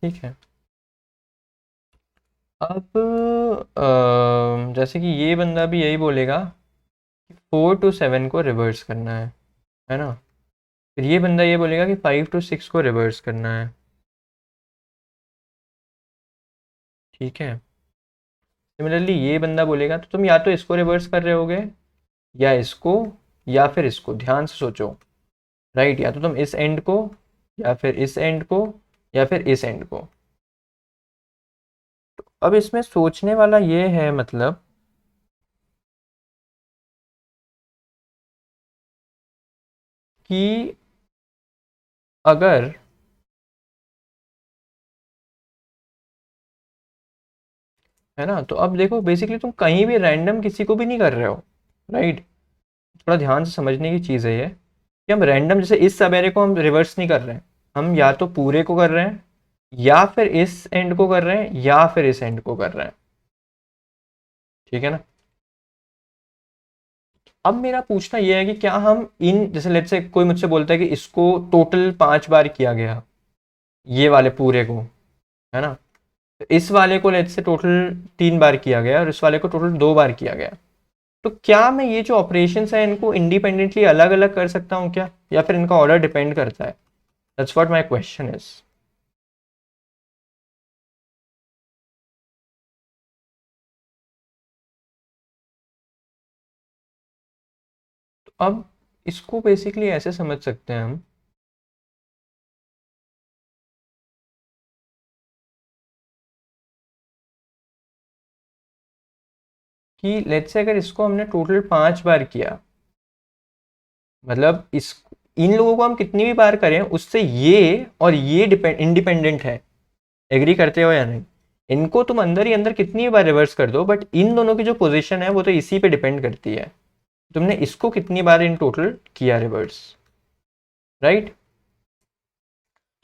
ठीक है, अब जैसे कि ये बंदा भी यही बोलेगा कि 4 to 7 को रिवर्स करना है ना। फिर ये बंदा ये बोलेगा कि 5 to 6 को रिवर्स करना है। ठीक है, सिमिलरली ये बंदा बोलेगा, तो तुम या तो इसको रिवर्स कर रहे होगे, या इसको, या फिर इसको। ध्यान से सोचो, राइट, या तो तुम इस एंड को, या फिर इस एंड को, या फिर इस एंड को। अब इसमें सोचने वाला ये है, मतलब कि अगर, है ना, तो अब देखो बेसिकली तुम कहीं भी रैंडम किसी को भी नहीं कर रहे हो, राइट। थोड़ा ध्यान से समझने की चीज़ है ये, कि हम रैंडम जैसे इस सवेरे को हम रिवर्स नहीं कर रहे हैं, हम या तो पूरे को कर रहे हैं, या फिर इस एंड को कर रहे हैं, या फिर इस एंड को कर रहे हैं। ठीक है ना। अब मेरा पूछना यह है कि क्या हम इन, जैसे लेट्स से कोई मुझसे बोलता है कि इसको टोटल 5 बार किया गया, ये वाले पूरे को, है ना, तो इस वाले को लेट्स से टोटल 3 बार किया गया, और इस वाले को टोटल 2 बार किया गया, तो क्या मैं ये जो ऑपरेशंस है इनको इंडिपेंडेंटली अलग अलग कर सकता हूँ क्या, या फिर इनका ऑर्डर डिपेंड करता है? That's what my question is. तो अब इसको बेसिकली ऐसे समझ सकते हैं हम कि लेट्स से अगर इसको हमने टोटल 5 बार किया, मतलब इस, इन लोगों को हम कितनी भी बार करें उससे ये और ये डिपेंड इंडिपेंडेंट है, एग्री करते हो या नहीं? इनको तुम अंदर ही अंदर कितनी बार रिवर्स कर दो, बट इन दोनों की जो पोजीशन है वो तो इसी पे डिपेंड करती है, तुमने इसको कितनी बार इन टोटल किया रिवर्स, राइट।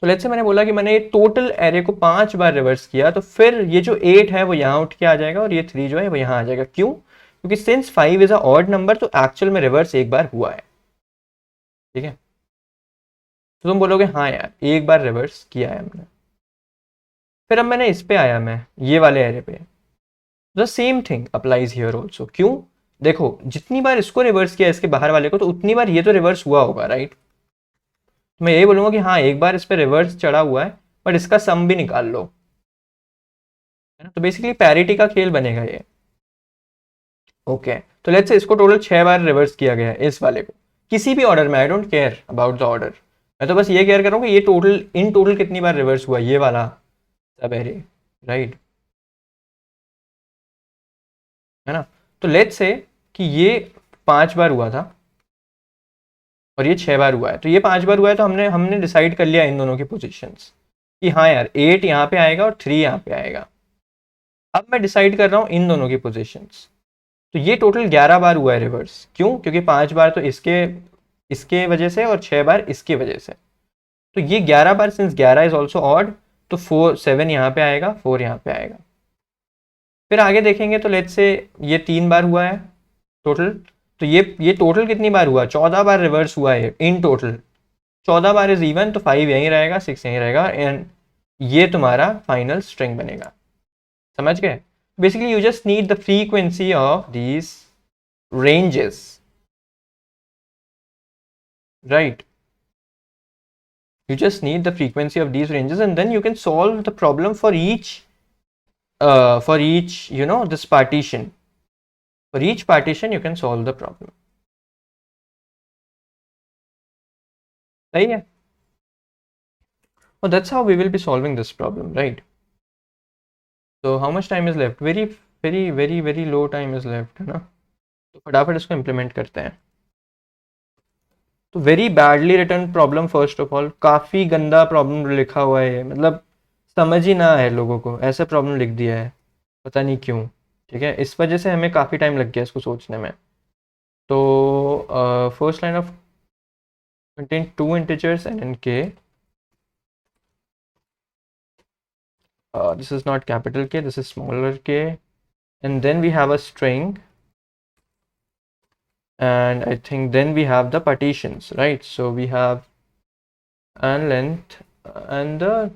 तो लेट्स से मैंने बोला कि मैंने ये टोटल एरे को 5 बार रिवर्स किया, तो फिर ये जो 8 है वो यहाँ उठ के आ जाएगा, और ये 3 जो है वो यहाँ आ जाएगा। क्यों? क्योंकि since 5 is a odd number, तो एक्चुअल में रिवर्स एक बार हुआ है। ठीक है, तो तुम बोलोगे हाँ यार एक बार रिवर्स किया है हमने, फिर अब मैंने इस पे आया, मैं ये वाले एरे पे, the same thing applies here also. क्यों? देखो जितनी बार इसको रिवर्स किया इसके बाहर वाले को, तो उतनी बार ये तो रिवर्स हुआ होगा, राइट? तो मैं यही बोलूंगा कि हाँ एक बार इस पे रिवर्स चढ़ा हुआ है, बट इसका सम भी निकाल लो, है ना? तो बेसिकली पैरिटी का खेल बनेगा ये। ओके, तो लेट्स से इसको टोटल 6 बार रिवर्स किया गया है इस वाले को, किसी भी ऑर्डर में, I don't care about the order, मैं तो बस ये केयर कर रहा हूँ कि ये टोटल इन टोटल कितनी बार रिवर्स हुआ ये वाला सब एरे, राइट? है ना? तो लेट्स से कि ये 5 बार हुआ था और ये 6 बार हुआ है, तो ये 5 बार हुआ है, तो हमने हमने डिसाइड कर लिया इन दोनों की पोजीशंस कि हाँ यार 8 यहाँ पे आएगा और 3 यहाँ पे आएगा। अब मैं डिसाइड कर रहा हूँ इन दोनों की पोजीशंस, तो ये टोटल 11 बार हुआ है रिवर्स। क्यों? क्योंकि 5 बार तो इसके इसके वजह से और 6 बार इसकी वजह से, तो ये 11 बार, सिंस 11 इज ऑल्सो ऑड, तो 7 यहाँ पे आएगा, 4 यहाँ पे आएगा। फिर आगे देखेंगे तो लेट्स से ये 3 बार हुआ है टोटल, तो ये टोटल कितनी बार हुआ? 14 बार रिवर्स हुआ है in total. 14 bar is even, तो 5 यहीं रहेगा, 6 यहीं रहेगा, एंड ये तुम्हारा फाइनल स्ट्रिंग बनेगा। समझ गए? Basically you just need the frequency of these ranges, right? You just need the frequency of these ranges, and then you can solve the problem for each, you know, this partition. For each partition you can solve the problem. सही है? Oh, that's how we will be solving this problem, right? So how much time is left? Very very very very low time is left, है ना? तो फटाफट इसको implement करते हैं। तो very badly return problem, first of all काफ़ी गंदा प्रॉब्लम लिखा हुआ है, मतलब समझ ही ना है लोगों को, ऐसा प्रॉब्लम लिख दिया है, पता नहीं क्यों। ठीक है, इस वजह से हमें काफ़ी टाइम लग गया इसको सोचने में। तो first line of contain 2 integers n and k. This is not capital K, this is smaller k, and then we have a string, and I think then we have the partitions, right? So we have an length and the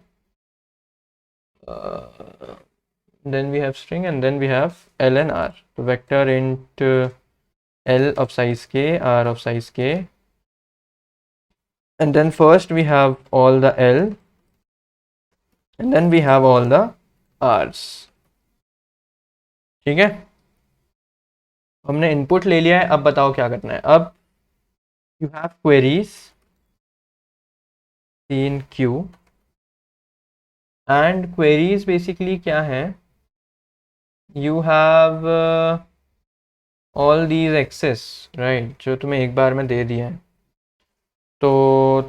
then we have string, and then we have l and r, vector int l of size k, r of size k, and then first we have all the l and then we have all the r's। ठीक है, हमने input ले लिया है, अब बताओ क्या करना है। अब you have queries in q, and queries basically क्या है, you have all these x's, right, जो तुम्हें एक बार में दे दिया है। तो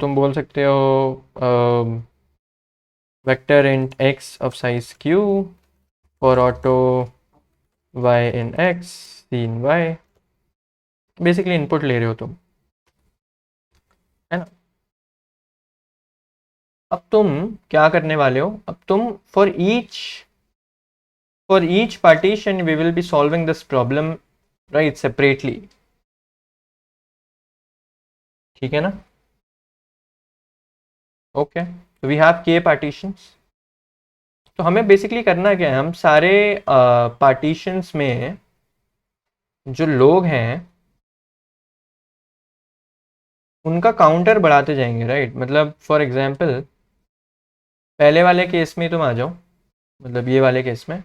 तुम बोल सकते हो vector int x of size q for auto y in x, c in y, basically input ले रहे हो तुम, है ना? अब तुम क्या करने वाले हो, अब तुम for each partition we will be solving this problem, right, separately. ठीक है ना? ओके, तो वी हैव k पार्टीशंस। तो हमें बेसिकली करना क्या है, हम सारे पार्टीशंस में जो लोग हैं उनका काउंटर बढ़ाते जाएंगे, राइट? मतलब फॉर एग्जांपल पहले वाले केस में तुम आ जाओ, मतलब ये वाले केस में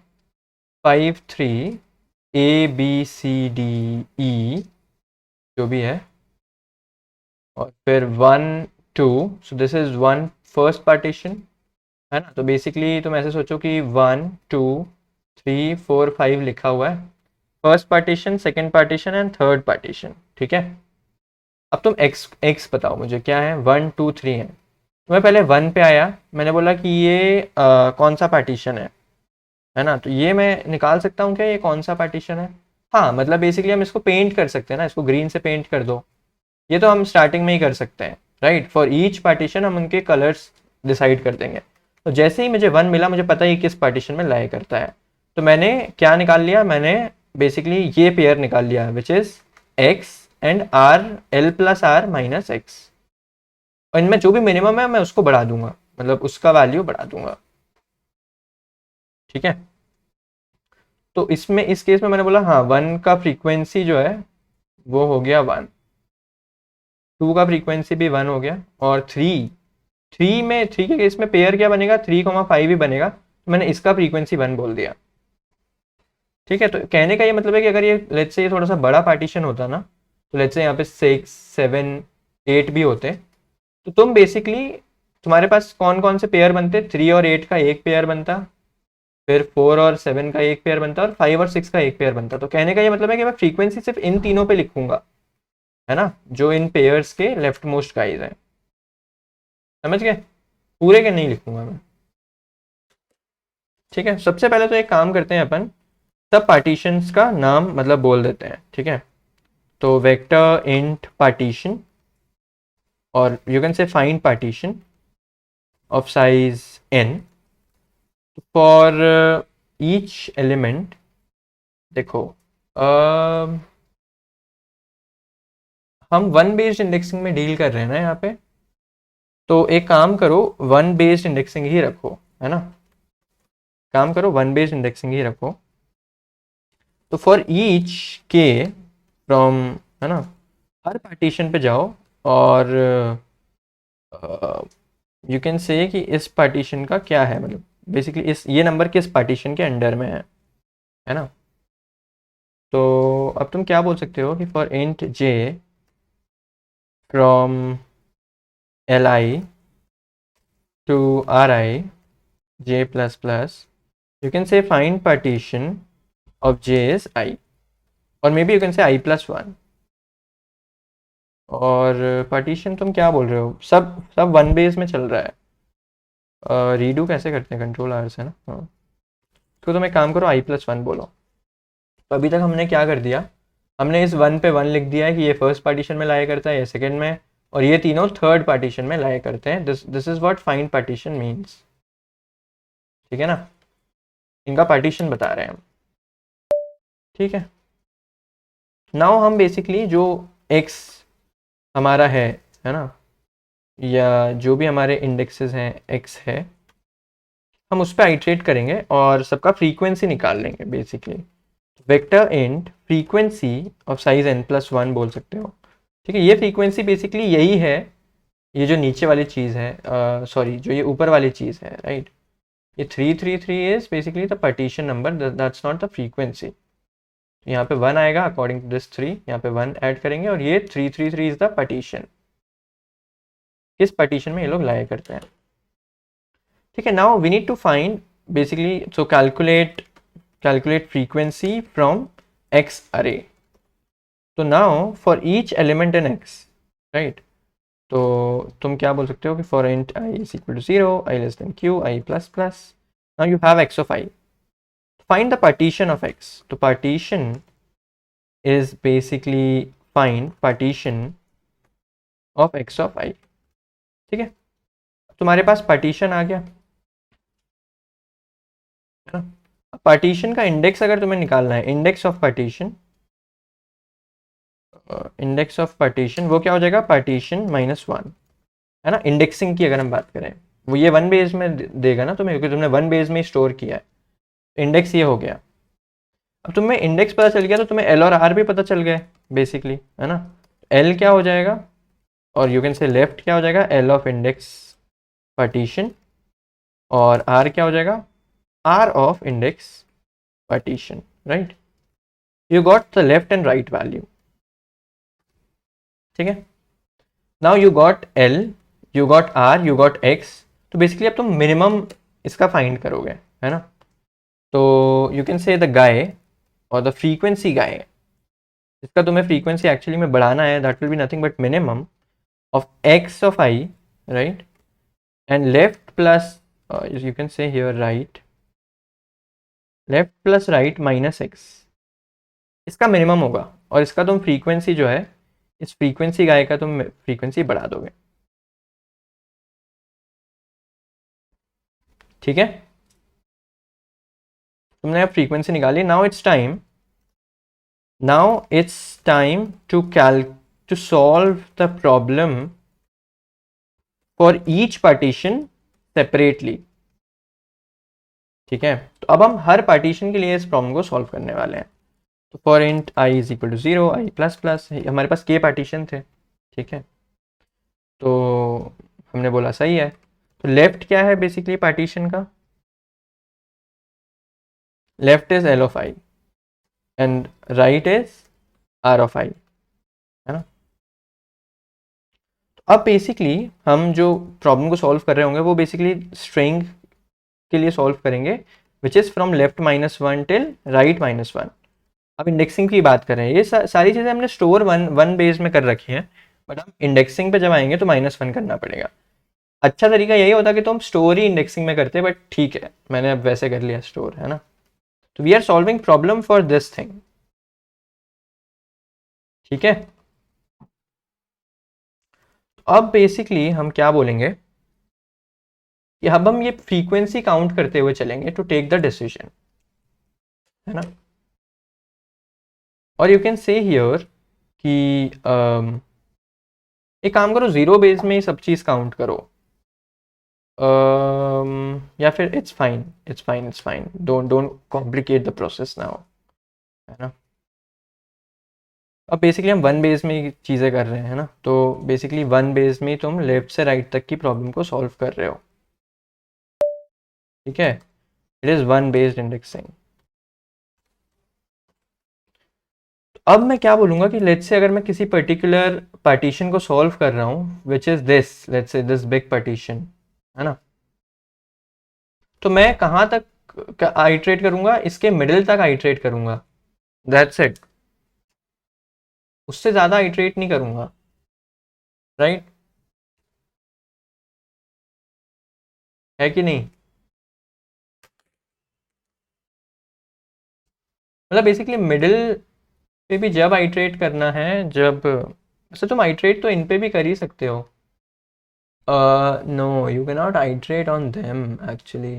5 3 A B C D E जो भी है, और फिर 1 2, so this is 1 first partition, है ना? तो बेसिकली तुम ऐसे सोचो कि 1 2 3 4 5 लिखा हुआ है, first partition, second partition and third partition. ठीक है, अब तुम x बताओ मुझे क्या है, 1 2 3 है, तो मैं पहले 1 पे आया, मैंने बोला कि ये कौन सा पार्टीशन है ना? तो ये मैं निकाल सकता हूँ क्या ये कौन सा पार्टीशन है? हाँ, मतलब बेसिकली हम इसको पेंट कर सकते हैं ना, इसको ग्रीन से पेंट कर दो, ये तो हम स्टार्टिंग में ही कर सकते हैं, राइट? फॉर ईच पार्टीशन हम उनके कलर्स डिसाइड कर देंगे। तो जैसे ही मुझे 1 मिला, मुझे पता ही किस पार्टीशन में लाई करता है, तो मैंने क्या निकाल लिया, मैंने बेसिकली ये पेयर निकाल लिया, which is x and r, l plus r minus x। और इनमें जो भी मिनिमम है मैं उसको बढ़ा दूंगा, मतलब उसका वैल्यू बढ़ा दूंगा। ठीक है, तो इसमें इस केस में मैंने बोला हाँ 1 का फ्रीक्वेंसी जो है वो हो गया 1, 2 का फ्रीक्वेंसी भी 1 हो गया, और 3 के केस में पेयर क्या बनेगा, 3,5 ही बनेगा, तो मैंने इसका फ्रीक्वेंसी 1 बोल दिया। ठीक है, तो कहने का ये मतलब है कि अगर ये लेट्स से ये थोड़ा सा बड़ा पार्टीशन होता ना, तो लेट्स से यहाँ पे 6, 7, 8 भी होते, तो तुम बेसिकली तुम्हारे पास कौन कौन से पेयर बनते, 3 और 8 का एक पेयर बनता, फिर 4 और 7 का एक पेयर बनता, और 5 और 6 का एक पेयर बनता। तो कहने का ये मतलब है कि मैं फ्रीक्वेंसी सिर्फ इन तीनों पे लिखूंगा, है ना, जो इन पेयर्स के लेफ्ट मोस्ट गाइज हैं। समझ गए, पूरे के नहीं लिखूंगा मैं। ठीक है, सबसे पहले तो एक काम करते हैं अपन, सब पार्टीशंस का नाम मतलब बोल देते हैं। ठीक है, तो वेक्टर इंट पार्टीशन, और यू कैन से find partition of size n for each element. देखो हम वन बेस्ड इंडेक्सिंग में डील कर रहे हैं ना यहाँ पे, तो एक काम करो वन बेस्ड इंडेक्सिंग ही रखो, है ना, काम करो वन बेस्ड इंडेक्सिंग ही रखो। तो फॉर ईच के फ्रॉम, है ना, हर पार्टीशन पे जाओ, और यू कैन से कि इस पार्टीशन का क्या है, मतलब बेसिकली इस ये नंबर किस पार्टीशन के अंडर में है ना। तो अब तुम क्या बोल सकते हो कि for int j from L i to R i j plus plus, you can say find partition of j is I, और मे बी यू कैन से I plus 1। और पार्टीशन तुम क्या बोल रहे हो, सब सब वन बेस में चल रहा है, रीडू कैसे करते हैं, कंट्रोल आर से ना, हाँ। तो तुम एक काम करो I plus 1 बोलो। तो अभी तक हमने क्या कर दिया, हमने इस 1 पे 1 लिख दिया है कि ये फर्स्ट पार्टीशन में लाया करता है, ये सेकेंड में, और ये तीनों थर्ड पार्टीशन में लाया करते हैं। This is what find partition means. ठीक है ना, इनका पार्टीशन बता रहे हैं हम। ठीक है, नाउ हम बेसिकली जो x हमारा है ना, या जो भी हमारे इंडेक्सेस हैं x है, हम उस पर आइट्रेट करेंगे और सबका फ्रीक्वेंसी निकाल लेंगे basically. Vector int frequency of size n plus 1 बोल सकते हो। ठीक है, ये फ्रीक्वेंसी बेसिकली यही है, ये जो नीचे वाली चीज़ है, सॉरी जो ये ऊपर वाली चीज़ है, राइट, ये 333 is basically the partition number, that's not the frequency. यहाँ पे 1 आएगा अकॉर्डिंग टू दिस 3, यहाँ पे 1 ऐड करेंगे, और ये 333 इज द पार्टीशन, किस पार्टीशन में ये लोग लाया करते हैं। ठीक है, now we need to find basically, so calculate frequency from x array. तो नाउ for each element in x, right, तो तुम क्या बोल सकते हो कि for int i is equal to 0, i less than q, i plus plus, now you have x of i, find the partition of x. तो partition is basically find partition of x of I। ठीक है, तुम्हारे पास partition आ गया है ना। Partition का index अगर तुम्हें निकालना है, इंडेक्स ऑफ पार्टीशन वो क्या हो जाएगा, पार्टीशन -1, है ना। इंडेक्सिंग की अगर हम बात करें, वो ये वन बेस में देगा ना तुम्हें, क्योंकि तुमने वन बेस में स्टोर किया है। इंडेक्स ये हो गया। अब तुम्हें इंडेक्स पता चल गया तो तुम्हें एल और आर भी पता चल गए बेसिकली, है ना। एल क्या हो जाएगा, और यू कैन से लेफ्ट क्या हो जाएगा, एल ऑफ इंडेक्स पार्टीशन, और आर क्या हो जाएगा, R of index partition, right. You got the left and right value. ठीक है, now you got L, you got R, you got x. तो बेसिकली अब तुम मिनिमम इसका फाइंड करोगे, है ना। तो you can say the guy और द फ्रीक्वेंसी गाय, इसका तुम्हें फ्रीक्वेंसी एक्चुअली में बढ़ाना है, that will be nothing but minimum of x of I, right, and left plus you can say here right, left plus right minus x, इसका minimum होगा, और इसका तुम फ्रीक्वेंसी जो है, इस फ्रीक्वेंसी गाय का तुम फ्रीक्वेंसी बढ़ा दोगे। ठीक है, तुमने अब फ्रीक्वेंसी निकाली। Now it's time to solve the problem for each partition separately. ठीक है, तो अब हम हर पार्टीशन के लिए इस प्रॉब्लम को सॉल्व करने वाले हैं। तो for int i is equal to 0, i plus plus, हमारे पास के पार्टीशन थे। ठीक है, तो हमने बोला सही है। तो लेफ्ट क्या है बेसिकली पार्टीशन का? Left is L of i and right is R of i, है ना। तो अब बेसिकली हम जो प्रॉब्लम को सॉल्व कर रहे होंगे वो बेसिकली स्ट्रिंग के लिए सॉल्व करेंगे, which is from left -1 till right -1। अब इंडेक्सिंग की बात कर रहे हैं, ये सारी चीज़ें हमने स्टोर वन बेस में कर रखी हैं, बट हम इंडेक्सिंग पे जब आएंगे तो -1 करना पड़ेगा। अच्छा तरीका यही होता कि तो हम स्टोर ही इंडेक्सिंग में करते, बट ठीक है मैंने अब वैसे कर लिया स्टोर, है ना। तो we are solving problem for this thing. ठीक है, अब बेसिकली हम क्या बोलेंगे कि अब हम ये फ्रीक्वेंसी काउंट करते हुए चलेंगे टू टेक द डिसीजन, है ना। और यू कैन से हियर कि एक काम करो, जीरो बेस में ही सब चीज़ काउंट करो। या फिर it's fine, don't don't complicate the process now, है ना। अब बेसिकली हम वन बेस में ही चीज़ें कर रहे हैं ना, तो बेसिकली वन बेस में ही तुम लेफ्ट से राइट तक की प्रॉब्लम को सॉल्व कर रहे हो। ठीक है, it is one based indexing. अब मैं क्या बोलूँगा कि लेट्स से अगर मैं किसी पर्टिकुलर पार्टीशन को सॉल्व कर रहा हूँ which is this, let's say this big partition, है ना, तो मैं कहाँ तक आइट्रेट करूँगा? इसके मिडिल तक आइट्रेट करूँगा, दैट्स इट। उससे ज़्यादा आइट्रेट नहीं करूँगा, राइट, है कि नहीं? मतलब बेसिकली मिडिल पे भी जब आइट्रेट करना है, जब वैसे तुम आइट्रेट तो इन पे भी कर ही सकते हो। No, you can not iterate on them actually.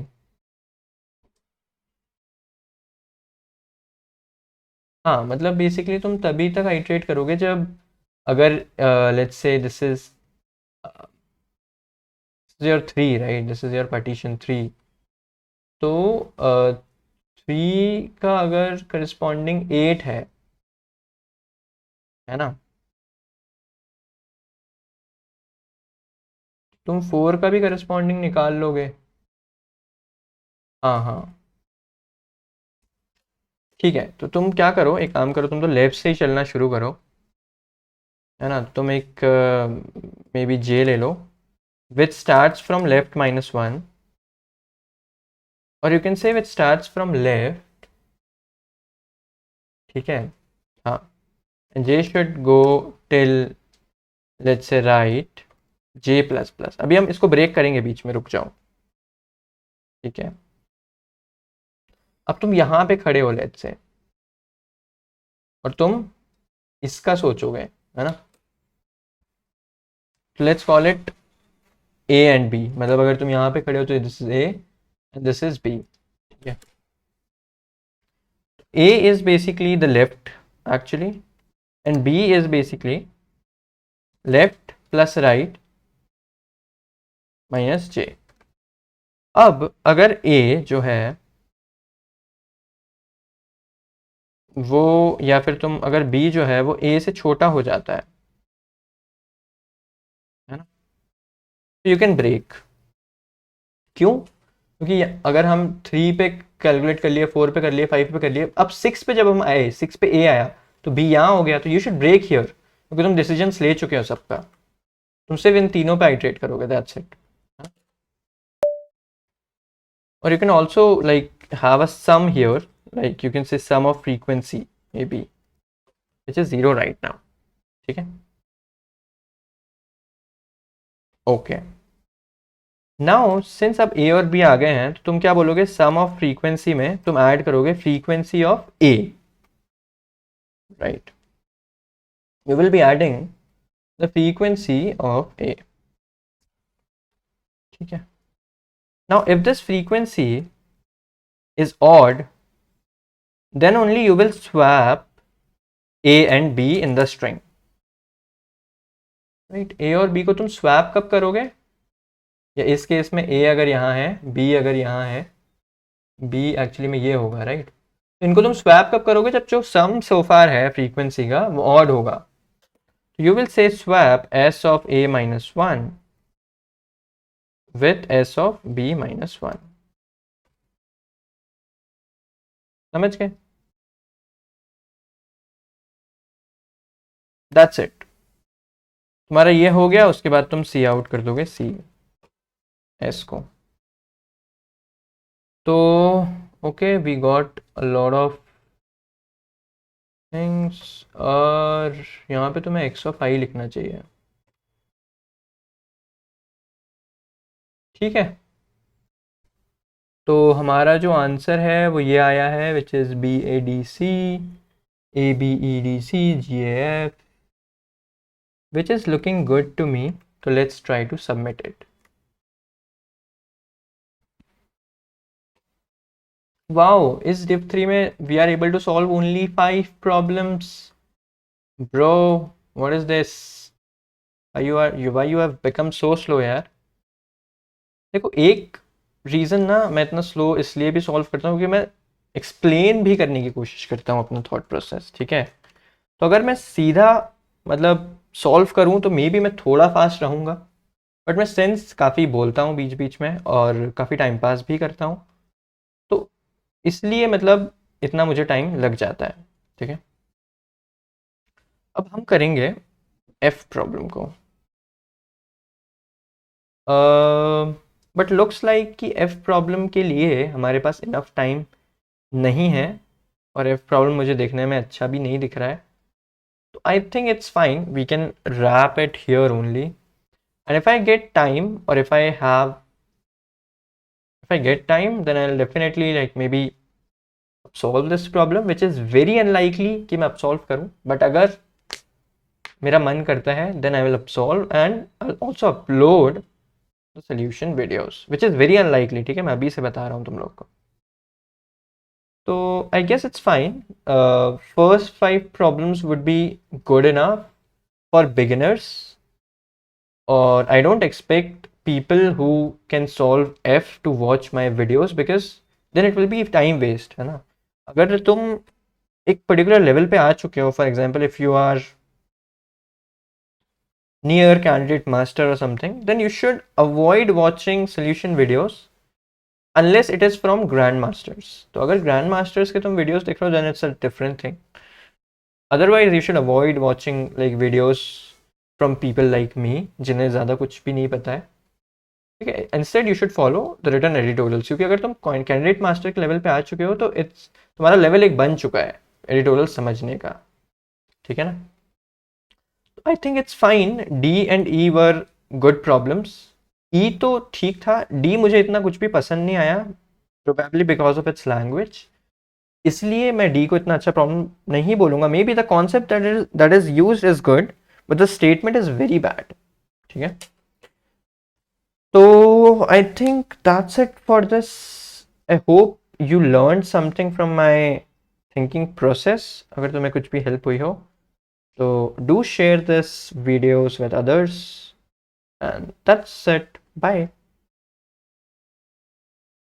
हाँ, मतलब बेसिकली तुम तभी तक आइट्रेट करोगे जब, अगर let's say this is your 3, right, this is your partition 3, तो 3 का अगर करस्पॉन्डिंग 8 है ना, तुम 4 का भी करस्पॉन्डिंग निकाल लोगे। हाँ हाँ, ठीक है, तो तुम क्या करो, एक काम करो, तुम तो लेफ्ट से ही चलना शुरू करो, है ना। तुम एक मे बी जे ले लो विच स्टार्ट्स फ्रॉम लेफ्ट -1, और यू कैन से विच स्टार्ट्स फ्रॉम लेफ्ट। ठीक है, हाँ, j should go till let's say right j plus plus. अभी हम इसको ब्रेक करेंगे, बीच में रुक जाओ। ठीक है, अब तुम यहाँ पे खड़े हो लेट्स से, और तुम इसका सोचोगे, है ना। तो let's call it a and b, मतलब अगर तुम यहाँ पे खड़े हो तो this is a and this is b. ठीक है, A is basically the left actually, and B is basically left plus right minus J। अब अगर A जो है वो, या फिर तुम अगर B जो है वो A से छोटा हो जाता है ना, तो यू कैन ब्रेक। क्यों? क्योंकि अगर हम 3 पे कैलकुलेट कर लिए, 4 पे कर लिए, 5 पे कर लिए, अब 6 पे जब हम आए, 6 पे A आया तो B यहाँ हो गया, तो यू शुड ब्रेक हियर, क्योंकि तुम डिसीजंस ले चुके हो सबका, तुम सिर्फ इन तीनों पे आइट्रेट करोगे, that's it. Or you can also like have a sum here, like you can say sum of frequency maybe, which is 0 right now। ठीक है, ओके। नाउ सिंस अब ए और बी आ गए हैं, तो तुम क्या बोलोगे, सम ऑफ फ्रीक्वेंसी में तुम ऐड करोगे frequency of a, right, you will be adding the frequency of a. ठीक है, now if this frequency is odd, then only you will swap a and b in the string, right। a और b को तुम swap कब करोगे? या इस case में ए अगर यहाँ है, बी अगर यहाँ है, बी एक्चुअली में ये होगा, राइट। इनको तुम स्वैप कब करोगे, जब जो सम सोफार है फ्रीक्वेंसी का वो ऑड होगा। You will say swap s of a minus one with s of b minus one. समझ गए? That's it. तुम्हारा ये हो गया, उसके बाद तुम सी आउट कर दोगे सी एस को। तो okay, we got a lot of things. और यहाँ पे तुम्हें एक्स ऑफ आई लिखना चाहिए, ठीक है। तो हमारा जो आंसर है वो ये आया है, which is B A D C, A B E D C, G A F, which is looking good to me. तो let's try to submit it. Wow, इस डिप 3 में we are able to solve only 5 problems. Bro, what is this? why you have become so slow यार। देखो, एक reason ना मैं इतना slow इसलिए भी सॉल्व करता हूँ क्योंकि मैं एक्सप्लेन भी करने की कोशिश करता हूँ अपना थॉट प्रोसेस, ठीक है। तो अगर मैं सीधा मतलब सॉल्व करूँ तो मे बी मैं थोड़ा फास्ट रहूँगा, बट मैं सेंस काफ़ी बोलता हूँ बीच बीच में और काफ़ी टाइम पास भी करता हूँ, तो इसलिए मतलब इतना मुझे टाइम लग जाता है, ठीक है। अब हम करेंगे एफ प्रॉब्लम को। बट लुक्स लाइक कि एफ प्रॉब्लम के लिए हमारे पास इनफ टाइम नहीं है, और एफ प्रॉब्लम मुझे देखने में अच्छा भी नहीं दिख रहा है। तो I think it's fine, we can wrap it here only, and if I get time और if I get time then I'll definitely like maybe solve this problem, which is very unlikely कि मैं अब solve करूं, but अगर मेरा मन करता है then I will solve and I'll also upload the solution videos, which is very unlikely, ठीक है, मैं अभी से बता रहा हूँ तुम लोग को। तो I guess it's fine. First 5 problems would be good enough for beginners, or I don't expect people who can solve F to watch my videos because then it will be time waste, है ना। अगर तुम एक particular level पे आ चुके हो, for example if you are near candidate master or something, then you should avoid watching solution videos unless it is from grandmasters. तो अगर grandmasters के तुम videos देख रहे हो then it's a different thing. Otherwise you should avoid watching like videos from people like me जिन्हें ज़्यादा कुछ भी नहीं पता है, ठीक है। Instead you should follow the written editorials, क्योंकि अगर तुम कैंडिडेट मास्टर के लेवल पे आ चुके हो तो इट्स तुम्हारा लेवल एक बन चुका है एडिटोरियल समझने का, ठीक है ना। I think it's fine, D and E were good problems. E तो ठीक था, डी मुझे इतना कुछ भी पसंद नहीं आया, probably because of its language, इसलिए मैं डी को इतना अच्छा प्रॉब्लम नहीं बोलूंगा। May be the concept that is used is good but the statement is very bad, ठीक है। तो I think that's it for this. I hope you learn something from my thinking process. अगर तुम्हें कुछ भी help हुई हो so do share this videos with others, and that's it. Bye.